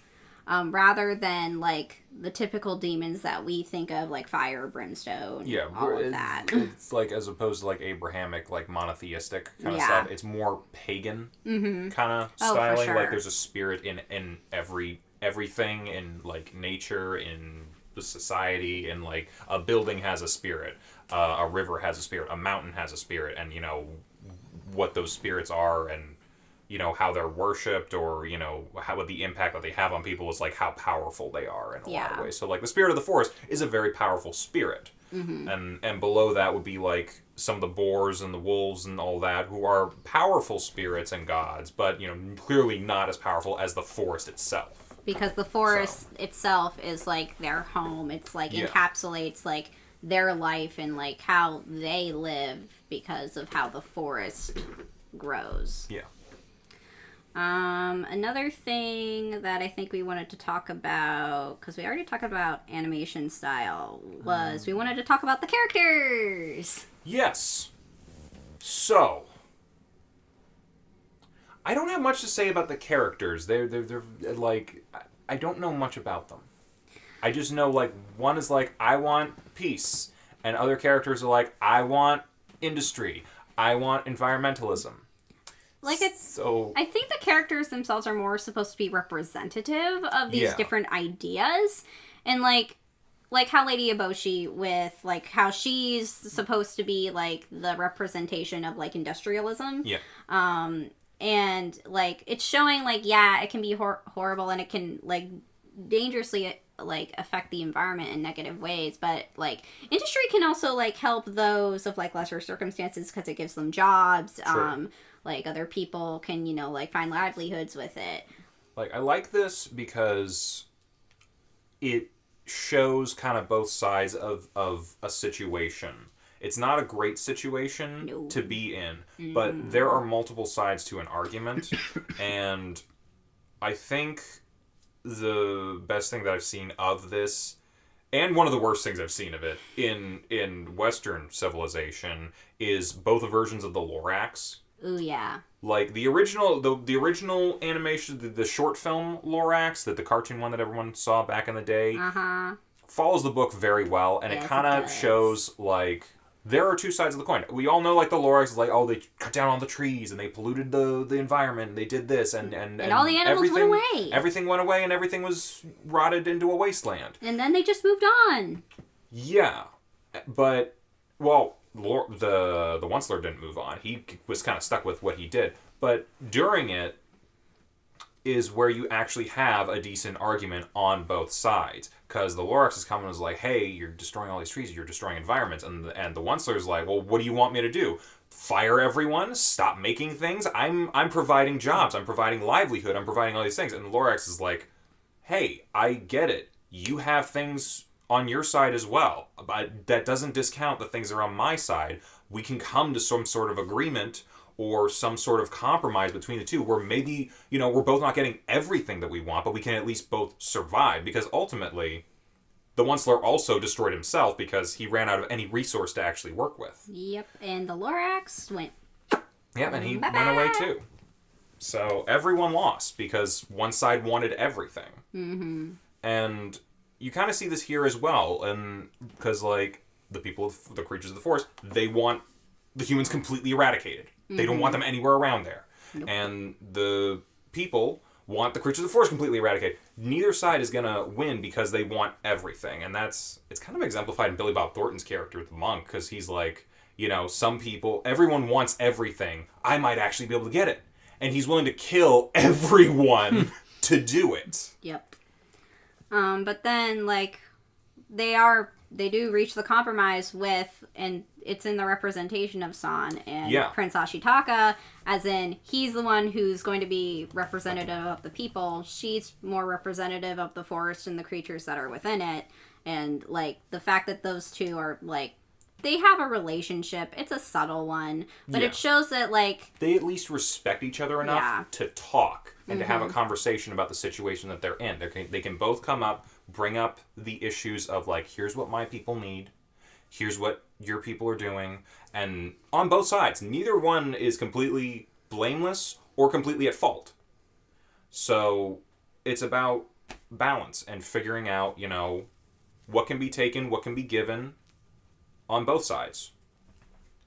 rather than, like, the typical demons that we think of, like fire, brimstone, Yeah, all of that. It's like, as opposed to like Abrahamic, like monotheistic kind of Yeah. stuff. It's more pagan kind of Oh, for styling. sure. Like there's a spirit in everything, in like nature, in the society, and like a building has a spirit, a river has a spirit, a mountain has a spirit, and you know what those spirits are, and you know how they're worshipped, or you know what the impact that they have on people is, like how powerful they are in a lot of Yeah. ways. So like the spirit of the forest is a very powerful spirit, and below that would be like some of the boars and the wolves and all that, who are powerful spirits and gods, but you know clearly not as powerful as the forest itself. Because the forest itself is, like, their home. It's, like, Yeah. encapsulates, like, their life and, like, how they live because of how the forest grows. Yeah. Another thing that I think we wanted to talk about, because we already talked about animation style, was we wanted to talk about the characters. Yes. So, I don't have much to say about the characters. They're like, I don't know much about them. I just know, like, one is like, I want peace. And other characters are like, I want industry. I want environmentalism. Like, it's... So... I think the characters themselves are more supposed to be representative of these different ideas. And, like how Lady Eboshi with, like, how she's supposed to be, like, the representation of, like, industrialism. Yeah. And, like, it's showing, like, yeah, it can be horrible and it can, like, dangerously, like, affect the environment in negative ways. But, like, industry can also, like, help those of, like, lesser circumstances because it gives them jobs. Sure. Like, other people can, you know, like, find livelihoods with it. Like, I like this because it shows kind of both sides of a situation. It's not a great situation to be in, but there are multiple sides to an argument, and I think the best thing that I've seen of this, and one of the worst things I've seen of it in Western civilization, is both the versions of the Lorax. Ooh, yeah. Like, the original animation, the short film Lorax, the cartoon one that everyone saw back in the day, follows the book very well, and it kind of shows, like, there are two sides of the coin. We all know, like, the Lorax is like, oh, they cut down all the trees, and they polluted the environment, and they did this, and all the animals went away. Everything went away, and everything was rotted into a wasteland. And then they just moved on. Yeah. But, well... The Onceler didn't move on. He was kind of stuck with what he did. But during it is where you actually have a decent argument on both sides. Because the Lorax is coming and is like, hey, you're destroying all these trees, you're destroying environments. And the Onceler's like, well, what do you want me to do? Fire everyone? Stop making things? I'm providing jobs. I'm providing livelihood. I'm providing all these things. And the Lorax is like, hey, I get it. You have things on your side as well, but that doesn't discount the things that are on my side. We can come to some sort of agreement or some sort of compromise between the two where maybe, you know, we're both not getting everything that we want, but we can at least both survive, because ultimately the Onceler also destroyed himself because he ran out of any resource to actually work with. Yep, and the Lorax went... Yeah, and he went away too. So everyone lost because one side wanted everything. Mm-hmm. And you kind of see this here as well, and because, like, the creatures of the forest, they want the humans completely eradicated. They don't want them anywhere around there. Nope. And the people want the creatures of the forest completely eradicated. Neither side is going to win because they want everything. And it's kind of exemplified in Billy Bob Thornton's character, the monk, because he's like, you know, some people, everyone wants everything. I might actually be able to get it. And he's willing to kill everyone to do it. Yep. But then, like, they do reach the compromise with, and it's in the representation of San and Prince Ashitaka, as in, he's the one who's going to be representative of the people. She's more representative of the forest and the creatures that are within it. And, like, the fact that those two are, like, they have a relationship. It's a subtle one, but it shows that, like... They at least respect each other enough to talk and to have a conversation about the situation that they're in. They can both come up, bring up the issues of, like, here's what my people need, here's what your people are doing, and on both sides, neither one is completely blameless or completely at fault. So it's about balance and figuring out, you know, what can be taken, what can be given on both sides.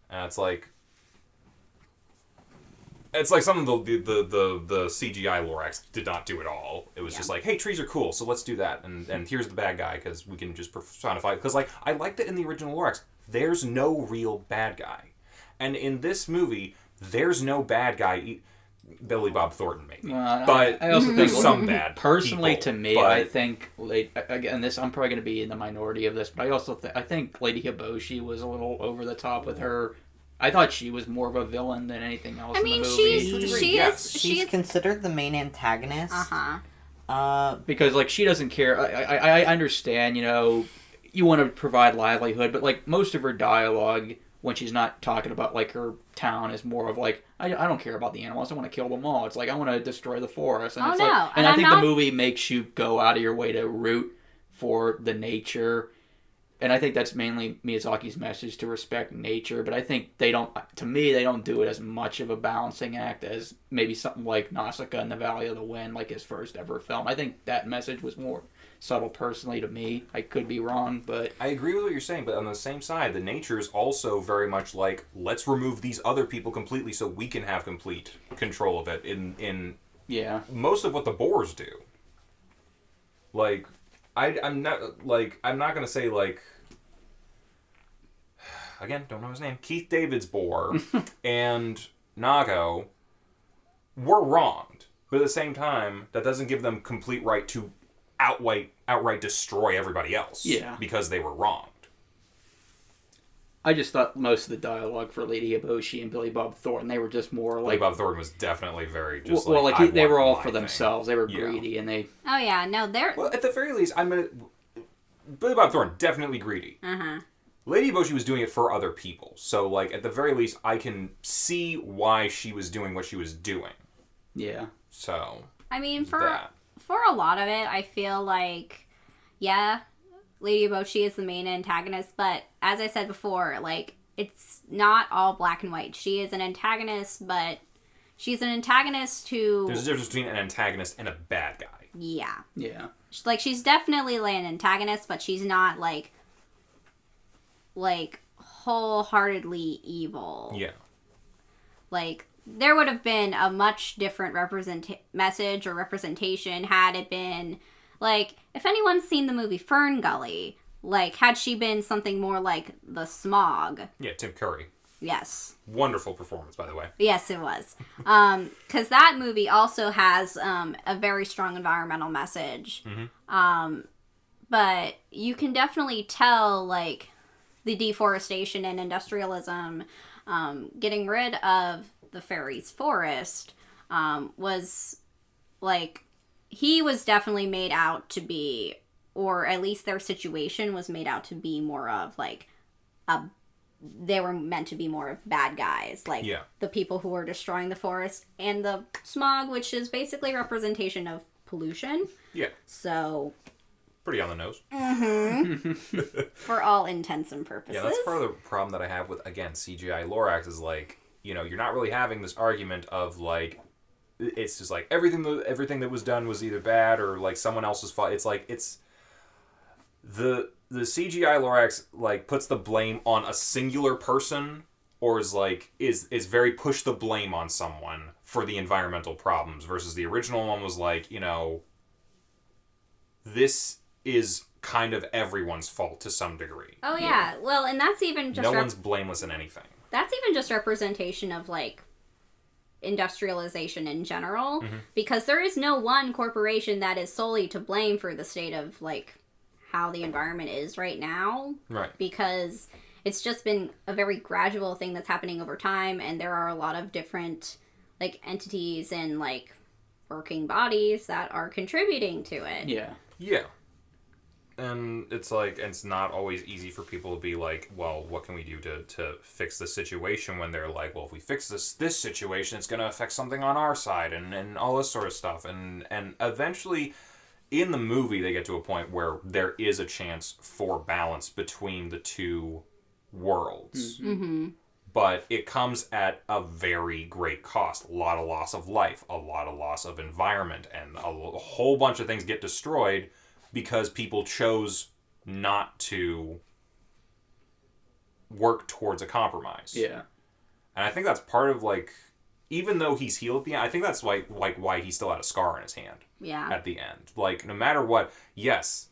And it's like something the CGI Lorax did not do at all. It was just like, hey, trees are cool, so let's do that. And here's the bad guy, because we can just personify it. Because, like, I liked it in the original Lorax. There's no real bad guy. And in this movie, there's no bad guy. Billy Bob Thornton, maybe. But I also there's think, some bad personally, people, to me, but... I think, again, I'm probably going to be in the minority of this, but I also I think Lady Hiboshi was a little over the top with her. I thought she was more of a villain than anything else in the movie. She's considered the main antagonist. Because, like, she doesn't care. I understand, you know, you want to provide livelihood, but, like, most of her dialogue, when she's not talking about, like, her town, is more of, like, I don't care about the animals, I want to kill them all. It's like, I want to destroy the forest. And it's like, and I think the movie makes you go out of your way to root for the nature. And I think that's mainly Miyazaki's message, to respect nature. But I think they don't do it as much of a balancing act as maybe something like Nausicaa and the Valley of the Wind, like his first ever film. I think that message was more subtle personally to me. I could be wrong, but I agree with what you're saying, but on the same side, the nature is also very much like, let's remove these other people completely so we can have complete control of it in yeah. most of what the boars do. Like, I'm not going to say, like, again, don't know his name, Keith David's boar and Nago were wronged. But at the same time, that doesn't give them complete right to outright destroy everybody else. Yeah. Because they were wronged. I just thought most of the dialogue for Lady Eboshi and Billy Bob Thornton, they were just more like... Billy Bob Thornton was definitely very just they were all my for thing. themselves. They were Yeah. greedy, and they... Oh yeah, no, they're. Well, at the very least, Billy Bob Thornton, definitely greedy. Lady Eboshi was doing it for other people. So, like, at the very least, I can see why she was doing what she was doing. Yeah. So, I mean, for that. a lot of it, I feel like, yeah, Lady Eboshi is the main antagonist, but as I said before, like, it's not all black and white. She is an antagonist, but she's an antagonist who... There's a difference between an antagonist and a bad guy. Yeah. Yeah. Like, she's definitely, like, an antagonist, but she's not, like, wholeheartedly evil. Yeah. Like, there would have been a much different message or representation had it been, like, if anyone's seen the movie Fern Gully, like, had she been something more like the Smog. Yeah, Tim Curry. Yes. Wonderful performance, by the way. Yes, it was. Because that movie also has a very strong environmental message. But you can definitely tell, like, the deforestation and industrialism, getting rid of the fairies' forest, was, like, he was definitely made out to be, or at least their situation was made out to be more of, like, they were meant to be more of bad guys, like the people who were destroying the forest, and the smog, which is basically a representation of pollution. Yeah. So... Pretty on the nose. For all intents and purposes. Yeah, that's part of the problem that I have with, again, CGI Lorax is, like, you know, you're not really having this argument of, like, it's just like everything that was done was either bad or, like, someone else's fault. It's like, it's the CGI Lorax, like, puts the blame on a singular person, or is like is very push the blame on someone for the environmental problems, versus the original one was like, you know, this is kind of everyone's fault to some degree. Oh yeah. Well, and that's even just no one's blameless in anything. That's even just representation of, like, industrialization in general, because there is no one corporation that is solely to blame for the state of, like, how the environment is right now. Right. Because it's just been a very gradual thing that's happening over time, and there are a lot of different, like, entities and, like, working bodies that are contributing to it. Yeah. Yeah. And it's like, it's not always easy for people to be like, well, what can we do to fix the situation, when they're like, well, if we fix this situation, it's going to affect something on our side, and all this sort of stuff. And eventually, in the movie, they get to a point where there is a chance for balance between the two worlds. But it comes at a very great cost. A lot of loss of life, a lot of loss of environment, and a whole bunch of things get destroyed because people chose not to work towards a compromise. Yeah. And I think that's part of, like, even though he's healed at the end, I think that's like why he still had a scar on his hand. Yeah. At the end. Like, no matter what, yes,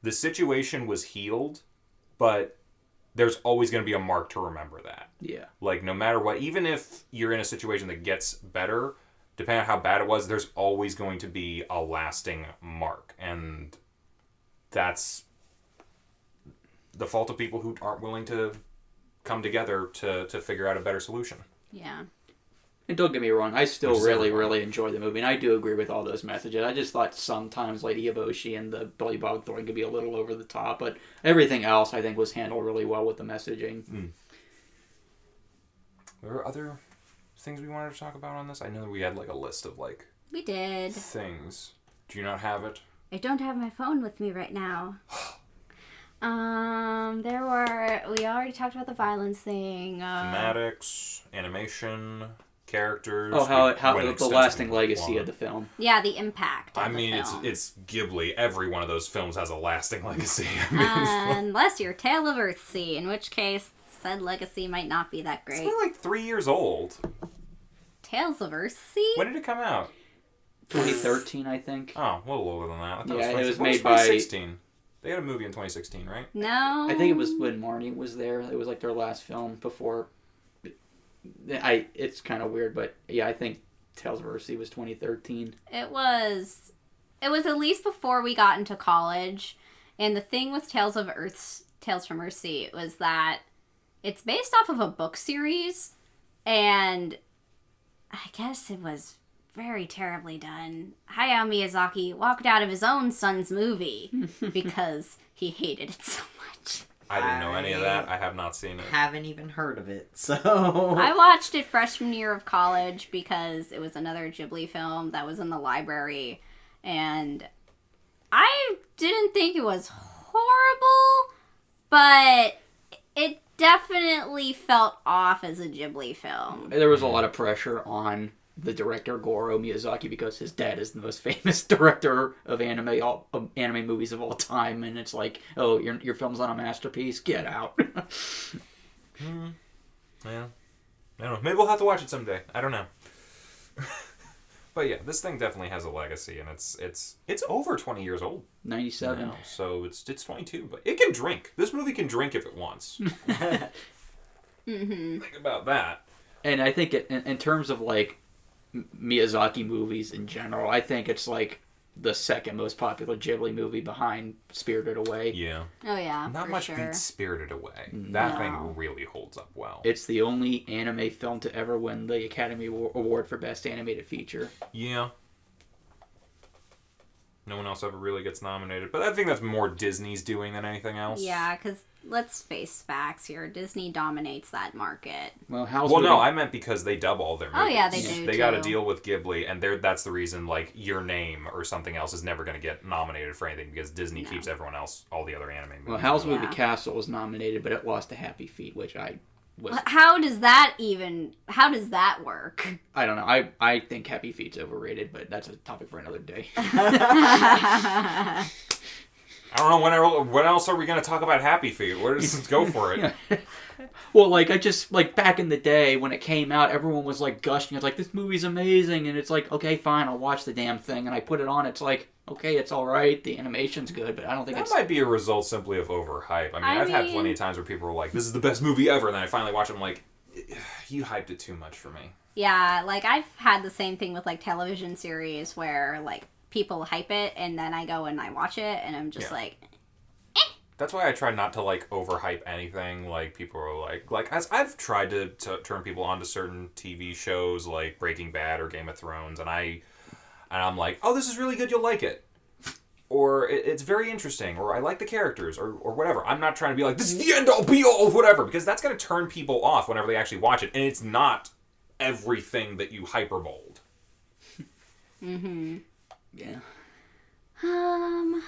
the situation was healed, but there's always going to be a mark to remember that. Yeah. Like, no matter what, even if you're in a situation that gets better, depending on how bad it was, there's always going to be a lasting mark. And that's the fault of people who aren't willing to come together to figure out a better solution. Yeah. And don't get me wrong, I still really enjoy the movie, and I do agree with all those messages. I just thought sometimes Lady Eboshi and the Billy Bob Thornton could be a little over the top, but everything else I think was handled really well with the messaging. There were other things we wanted to talk about on this? I know we had, like, a list of, like... We did. Things. Do you not have it? I don't have my phone with me right now. We already talked about the violence thing. Thematics, animation, characters. Oh, how went the extensively lasting legacy longer. of the film. Yeah, the impact. Of I mean, the film. it's Ghibli. Every one of those films has a lasting legacy. I mean, it's like, Unless you're Tale of Earthsea, in which case said legacy might not be that it's great. only like 3 years old. Tales of Earthsea? When did it come out? 2013, I think. Oh, a little older than that. I thought Yeah, it was what made by- 2016. They had a movie in 2016, right? No. I think it was when Marnie was there. It was like their last film before. It's kind of weird, but yeah, I think Tales of Earthsea was 2013. It was at least before we got into college. And the thing with Tales from Earthsea was that it's based off of a book series, and I guess it was very terribly done. Hayao Miyazaki walked out of his own son's movie because he hated it so much. I didn't know any of that. I have not seen it. Haven't even heard of it, so... I watched it freshman year of college because it was another Ghibli film that was in the library, and I didn't think it was horrible, but it definitely felt off as a Ghibli film. There was a lot of pressure on the director Goro Miyazaki because his dad is the most famous director of anime movies of all time, and it's like, oh, your film's not a masterpiece, get out. Yeah. I don't know. Maybe we'll have to watch it someday. I don't know. But yeah, this thing definitely has a legacy, and it's over 20 years old 97. now, so it's 22. But it can drink. This movie can drink if it wants. Think about that. And I think in terms of like Miyazaki movies in general, I think it's like the second most popular Ghibli movie behind Spirited Away. Yeah. Oh yeah, Not for much sure. beats Spirited Away. That No. thing really holds up well. It's the only anime film to ever win the Academy Award for Best Animated Feature. Yeah. No one else ever really gets nominated. But I think that's more Disney's doing than anything else. Yeah, because let's face facts here. Disney dominates that market. Well, how's Well, no, I meant because they dub all their movies. Oh, yeah, they do, They got a too. deal with Ghibli, and that's the reason, like, Your Name or something else is never going to get nominated for anything because Disney keeps everyone else, all the other anime movies. Well, Howl's Yeah. Moving Castle was nominated, but it lost to Happy Feet, which I was... How does that work? I don't know. I think Happy Feet's overrated, but that's a topic for another day. I don't know, when else are we going to talk about Happy Feet? Let's go for it. Well, like, I just, like, back in the day when it came out, everyone was, like, gushing. It's like, this movie's amazing. And it's like, okay, fine, I'll watch the damn thing. And I put it on. It's like, okay, it's all right. The animation's good, but I don't think That it's... might be a result simply of overhype. I mean, I've had plenty of times where people were like, this is the best movie ever, and then I finally watch it, I'm like, you hyped it too much for me. Yeah, like I've had the same thing with like television series where like people hype it and then I go and I watch it and I'm just Yeah. like, That's why I try not to, like, overhype anything. Like, people are like, as I've tried to turn people onto certain TV shows, like Breaking Bad or Game of Thrones, and I'm like, oh, this is really good, you'll like it. Or, it's very interesting, or I like the characters, or whatever. I'm not trying to be like, this is the end-all, be-all of whatever, because that's going to turn people off whenever they actually watch it, and it's not everything that you hyperbold. Yeah. um,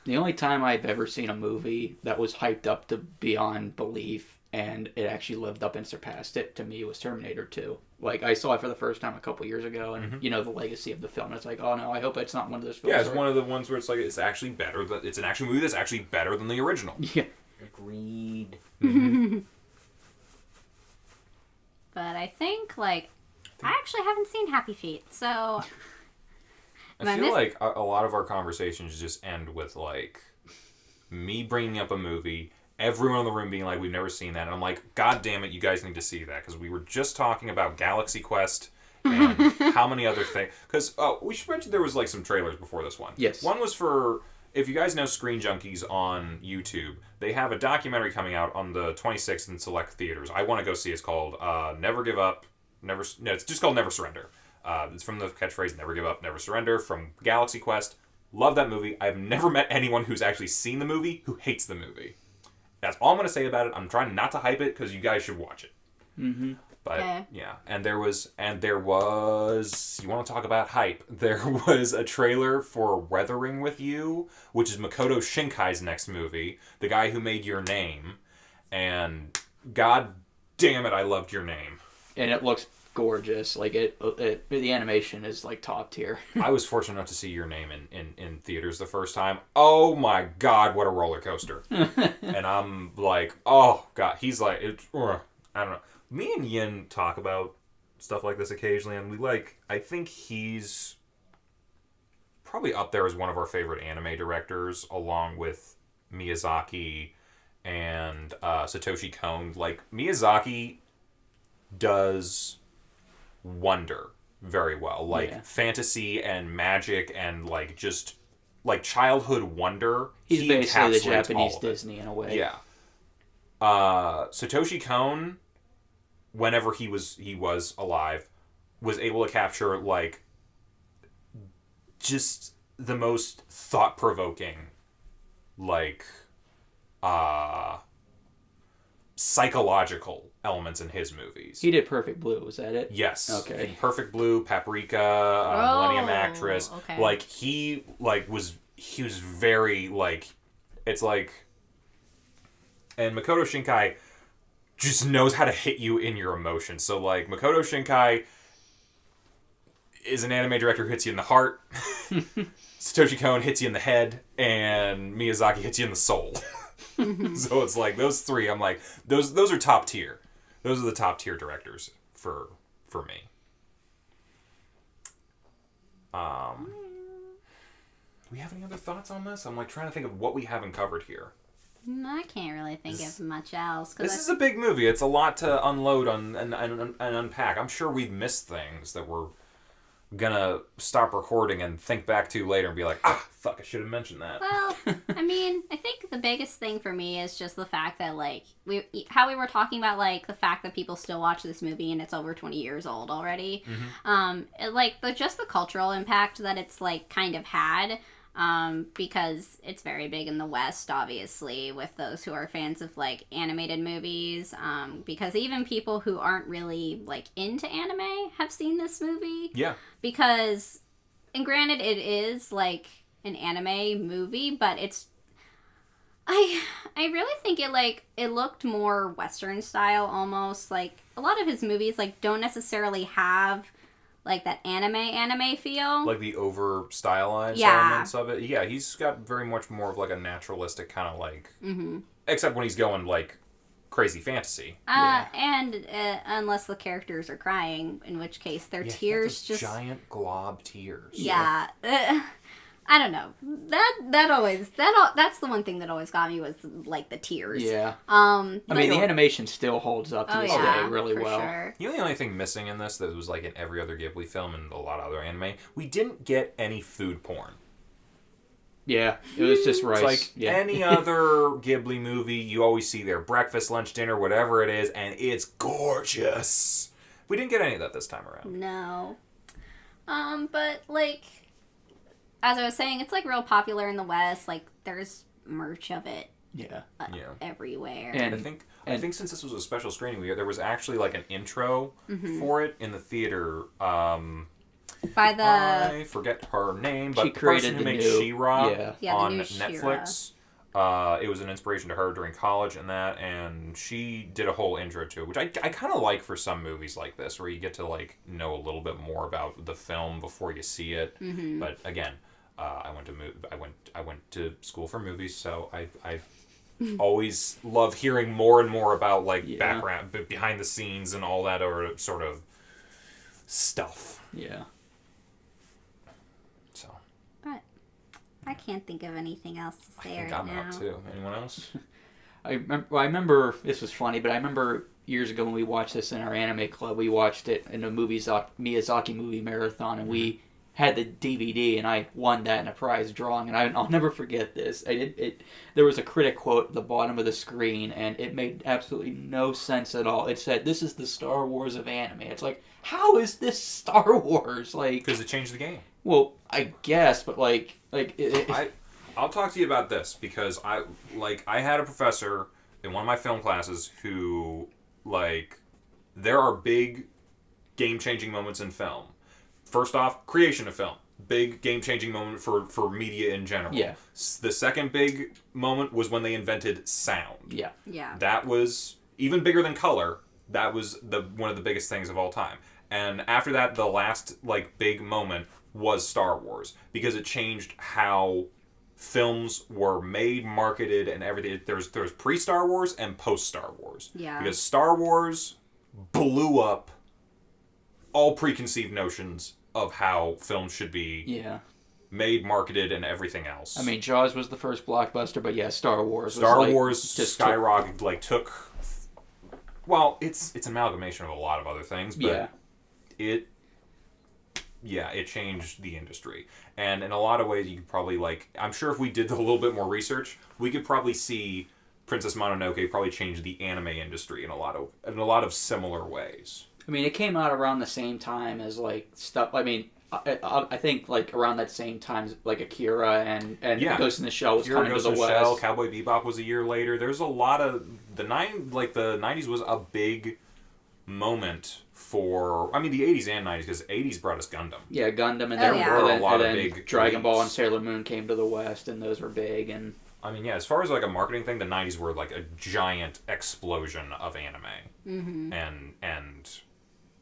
The only time I've ever seen a movie that was hyped up to beyond belief and it actually lived up and surpassed it, to me, was Terminator 2. Like, I saw it for the first time a couple years ago, and, you know, the legacy of the film. And it's like, oh, no, I hope it's not one of those films. Yeah, it's one of the ones where it's like, it's actually better, it's an action movie that's actually better than the original. Yeah. Agreed. but I think like I actually haven't seen Happy Feet, so I feel like a lot of our conversations just end with, like, me bringing up a movie, everyone in the room being like, we've never seen that. And I'm like, God damn it, you guys need to see that. Because we were just talking about Galaxy Quest and how many other things. Because we should mention there was, like, some trailers before this one. Yes. One was for, if you guys know Screen Junkies on YouTube, they have a documentary coming out on the 26th in select theaters. I want to go see. It's called Never Give Up. It's just called Never Surrender. It's from the catchphrase Never Give Up, Never Surrender from Galaxy Quest. Love that movie. I've never met anyone who's actually seen the movie who hates the movie. That's all I'm going to say about it. I'm trying not to hype it because you guys should watch it. Mm-hmm. But, Okay. yeah. And there was, you want to talk about hype, there was a trailer for Weathering With You, which is Makoto Shinkai's next movie, the guy who made Your Name. And God damn it, I loved Your Name. And it looks gorgeous. Like the animation is like top tier. I was fortunate enough to see Your Name in theaters the first time. Oh my god, what a roller coaster! And I'm like, oh god, he's like, I don't know. Me and Yin talk about stuff like this occasionally, and I think he's probably up there as one of our favorite anime directors, along with Miyazaki and Satoshi Kon. Like, Miyazaki does wonder very well. Like, fantasy and magic and, like, just, like, childhood wonder. He's basically the Japanese all Disney in a way. Yeah. Satoshi Kon, whenever he was alive, was able to capture, like, just the most thought-provoking, like, psychological elements in his movies. He did Perfect Blue, was that it? Yes. Okay. In Perfect Blue, Paprika, Millennium Actress. Okay. Like, he was very, like, it's like, and Makoto Shinkai just knows how to hit you in your emotions. So, like, Makoto Shinkai is an anime director who hits you in the heart. Satoshi Kon hits you in the head, and Miyazaki hits you in the soul. So it's like those three. I'm like, those are top tier. Those are the top tier directors for me. Do we have any other thoughts on this? I'm like trying to think of what we haven't covered here. I can't really think of much else. This is a big movie. It's a lot to unload on and unpack. I'm sure we've missed things that we're gonna stop recording and think back to later and be like, fuck, I should have mentioned that. Well, I mean, I think the biggest thing for me is just the fact that, like, how we were talking about, like, the fact that people still watch this movie and it's over 20 years old already. Mm-hmm. Just the cultural impact that it's, like, kind of had. Because it's very big in the West, obviously, with those who are fans of, like, animated movies. Because even people who aren't really, like, into anime have seen this movie. Yeah. Because, and granted, it is, like, an anime movie, but it's... I really think it looked more Western style, almost. Like, a lot of his movies, like, don't necessarily have... like that anime feel. Like the over stylized elements of it. Yeah, he's got very much more of like a naturalistic kind of like... Mm-hmm. Except when he's going like crazy fantasy. And unless the characters are crying, in which case their tears just... giant glob tears. Yeah. I don't know. That's the one thing that always got me was like the tears. Yeah. I mean, the animation still holds up to this day really well. Sure. You know the only thing missing in this that was like in every other Ghibli film and a lot of other anime? We didn't get any food porn. Yeah, it was just rice. It's like any other Ghibli movie, you always see their breakfast, lunch, dinner, whatever it is, and it's gorgeous. We didn't get any of that this time around. No. But like... as I was saying, it's, like, real popular in the West. Like, there's merch of it. Yeah. Everywhere. And I think since this was a special screening, there was actually, like, an intro for it in the theater. By the... I forget her name, but she the created person who the made new... She-Ra on new Netflix. It was an inspiration to her during college and that, and she did a whole intro to it, which I kind of like for some movies like this, where you get to, like, know a little bit more about the film before you see it. Mm-hmm. But, again... I went to school for movies, so I always love hearing more and more about like background, behind the scenes, and all that or sort of stuff. Yeah. So. But I can't think of anything else to say right I'm now. out too. Anyone else? I remember this was funny, but I remember years ago when we watched this in our anime club, we watched it in a Miyazaki movie marathon, and we had the DVD, and I won that in a prize drawing, and I'll never forget this. There was a critic quote at the bottom of the screen, and it made absolutely no sense at all. It said, "This is the Star Wars of anime." It's like, how is this Star Wars? Like, because it changed the game. Well, I guess, but I'll talk to you about this because I had a professor in one of my film classes who there are big game-changing moments in film. First off, creation of film. Big game-changing moment for media in general. Yeah. The second big moment was when they invented sound. Yeah. That was even bigger than color. That was one of the biggest things of all time. And after that, the last like big moment was Star Wars, because it changed how films were made, marketed, and everything. There's pre-Star Wars and post-Star Wars. Yeah. Because Star Wars blew up all preconceived notions of how films should be Yeah. made, marketed, and everything else. I mean, Jaws was the first blockbuster, but yeah, Star Wars. Star was, Wars just skyrocketed, like took. Well, it's an amalgamation of a lot of other things, but it changed the industry. And in a lot of ways, you could probably, like, I'm sure if we did a little bit more research, we could probably see Princess Mononoke probably change the anime industry in a lot of similar ways. I mean, it came out around the same time as like stuff. I mean, I think like around that same time, like Akira and Ghost in the Shell was coming to the West. Shell, Cowboy Bebop was a year later. There's a lot of the 90s was a big moment for, I mean, the 80s and 90s, because 80s brought us Gundam. Yeah, Gundam, and there were a lot of big Dragon Ball leaps. and Sailor Moon came to the West, and those were big. And I mean, yeah, as far as like a marketing thing, the 90s were like a giant explosion of anime. Mm-hmm. And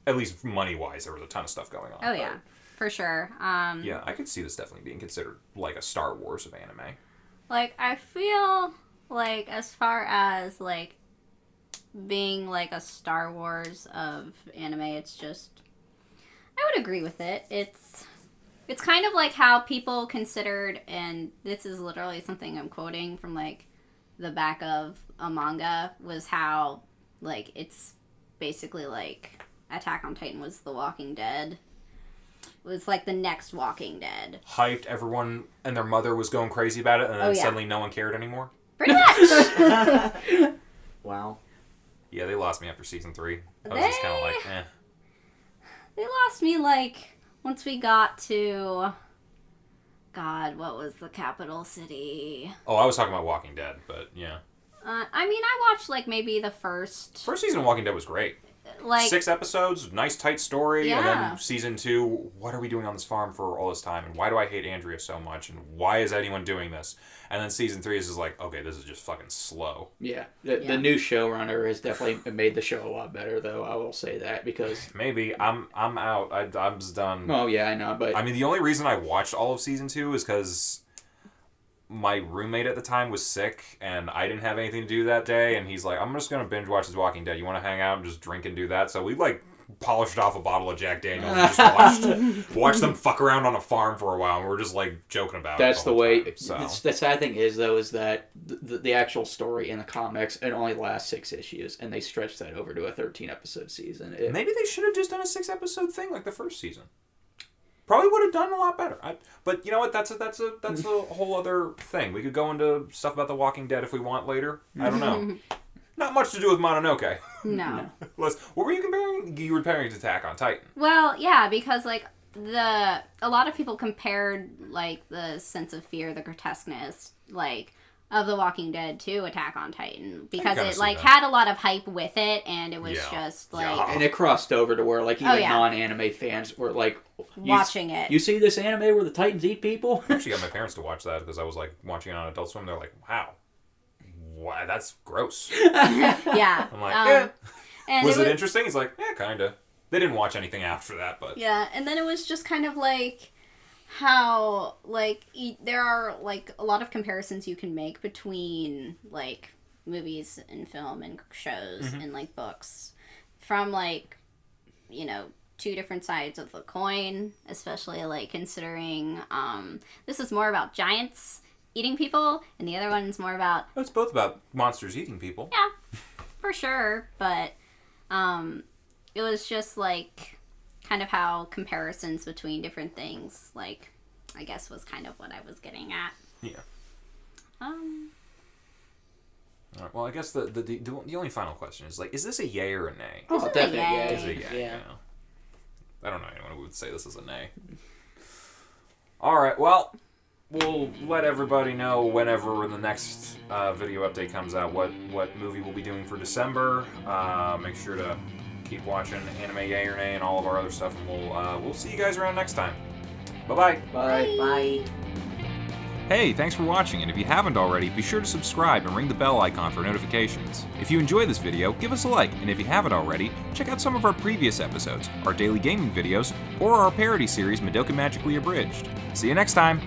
at least money-wise, there was a ton of stuff going on. Oh, yeah. For sure. Yeah, I could see this definitely being considered like a Star Wars of anime. Like, I feel like as far as, like, being, like, a Star Wars of anime, it's just... I would agree with it. It's kind of like how people considered, and this is literally something I'm quoting from, like, the back of a manga, was how, like, it's basically, like, Attack on Titan was The Walking Dead. It was like the next Walking Dead. Hyped, everyone and their mother was going crazy about it, and then suddenly no one cared anymore. Pretty much! Wow. Yeah, they lost me after season 3. I was just kind of like, eh. They lost me, like, once we got to... God, what was the capital city? Oh, I was talking about Walking Dead, but yeah. I mean, I watched, like, maybe the first... First season of Walking Dead was great. Like 6 episodes, nice tight story, and Yeah. then season 2, what are we doing on this farm for all this time, and why do I hate Andrea so much, and why is anyone doing this? And then season 3 is just like, okay, this is just fucking slow. yeah, the new showrunner has definitely made the show a lot better, though. I will say that, because Maybe I'm out. I'm just done. oh yeah, I know, but I mean, the only reason I watched all of season 2 is because my roommate at the time was sick, and I didn't have anything to do that day, and he's like, I'm just going to binge watch this Walking Dead. You want to hang out and just drink and do that? So we, like, polished off a bottle of Jack Daniels and just watched them fuck around on a farm for a while, and we were just, like, joking about that's it. the whole way. time, so. The sad thing is, though, is that the actual story in the comics, it only lasts 6 issues, and they stretched that over to a 13-episode season. Maybe they should have just done a 6-episode thing like the first season. Probably would have done a lot better. But you know what? That's a whole other thing. We could go into stuff about The Walking Dead if we want later. I don't know. Not much to do with Mononoke. No. What were you comparing? You were comparing it to Attack on Titan. Well, yeah, because, like, a lot of people compared, like, the sense of fear, the grotesqueness, like, of The Walking Dead to Attack on Titan, because it, like, had a lot of hype with it, and it was just, like... And it crossed over to where, like, even non-anime fans were, like... watching it. You see this anime where the Titans eat people? I actually got my parents to watch that because I was, like, watching it on Adult Swim. They're like, wow, that's gross. Yeah. I'm like, And was it interesting? He's like, yeah, kind of. They didn't watch anything after that, but... Yeah, and then it was just kind of like... how, like, there are, like, a lot of comparisons you can make between, like, movies and film and shows and, like, books from, like, you know, 2 different sides of the coin, especially, like, considering this is more about giants eating people, and the other one's more about... It's both about monsters eating people. Yeah, for sure, but it was just, like... kind of how comparisons between different things, like, I guess was kind of what I was getting at. Yeah. All right, well, I guess the only final question is, like, is this a yay or a nay? Oh, This is a definitely, yay. yeah. Is it a yay? Yeah. You know? I don't know anyone who would say this is a nay. All right, well, we'll let everybody know whenever the next video update comes out what movie we'll be doing for December. Make sure to keep watching Anime Yay or Nay and all of our other stuff, and we'll see you guys around next time. Bye-bye. Bye. Bye. Hey, thanks for watching, and if you haven't already, be sure to subscribe and ring the bell icon for notifications. If you enjoyed this video, give us a like, and if you haven't already, check out some of our previous episodes, our daily gaming videos, or our parody series Madoka Magically Abridged. See you next time!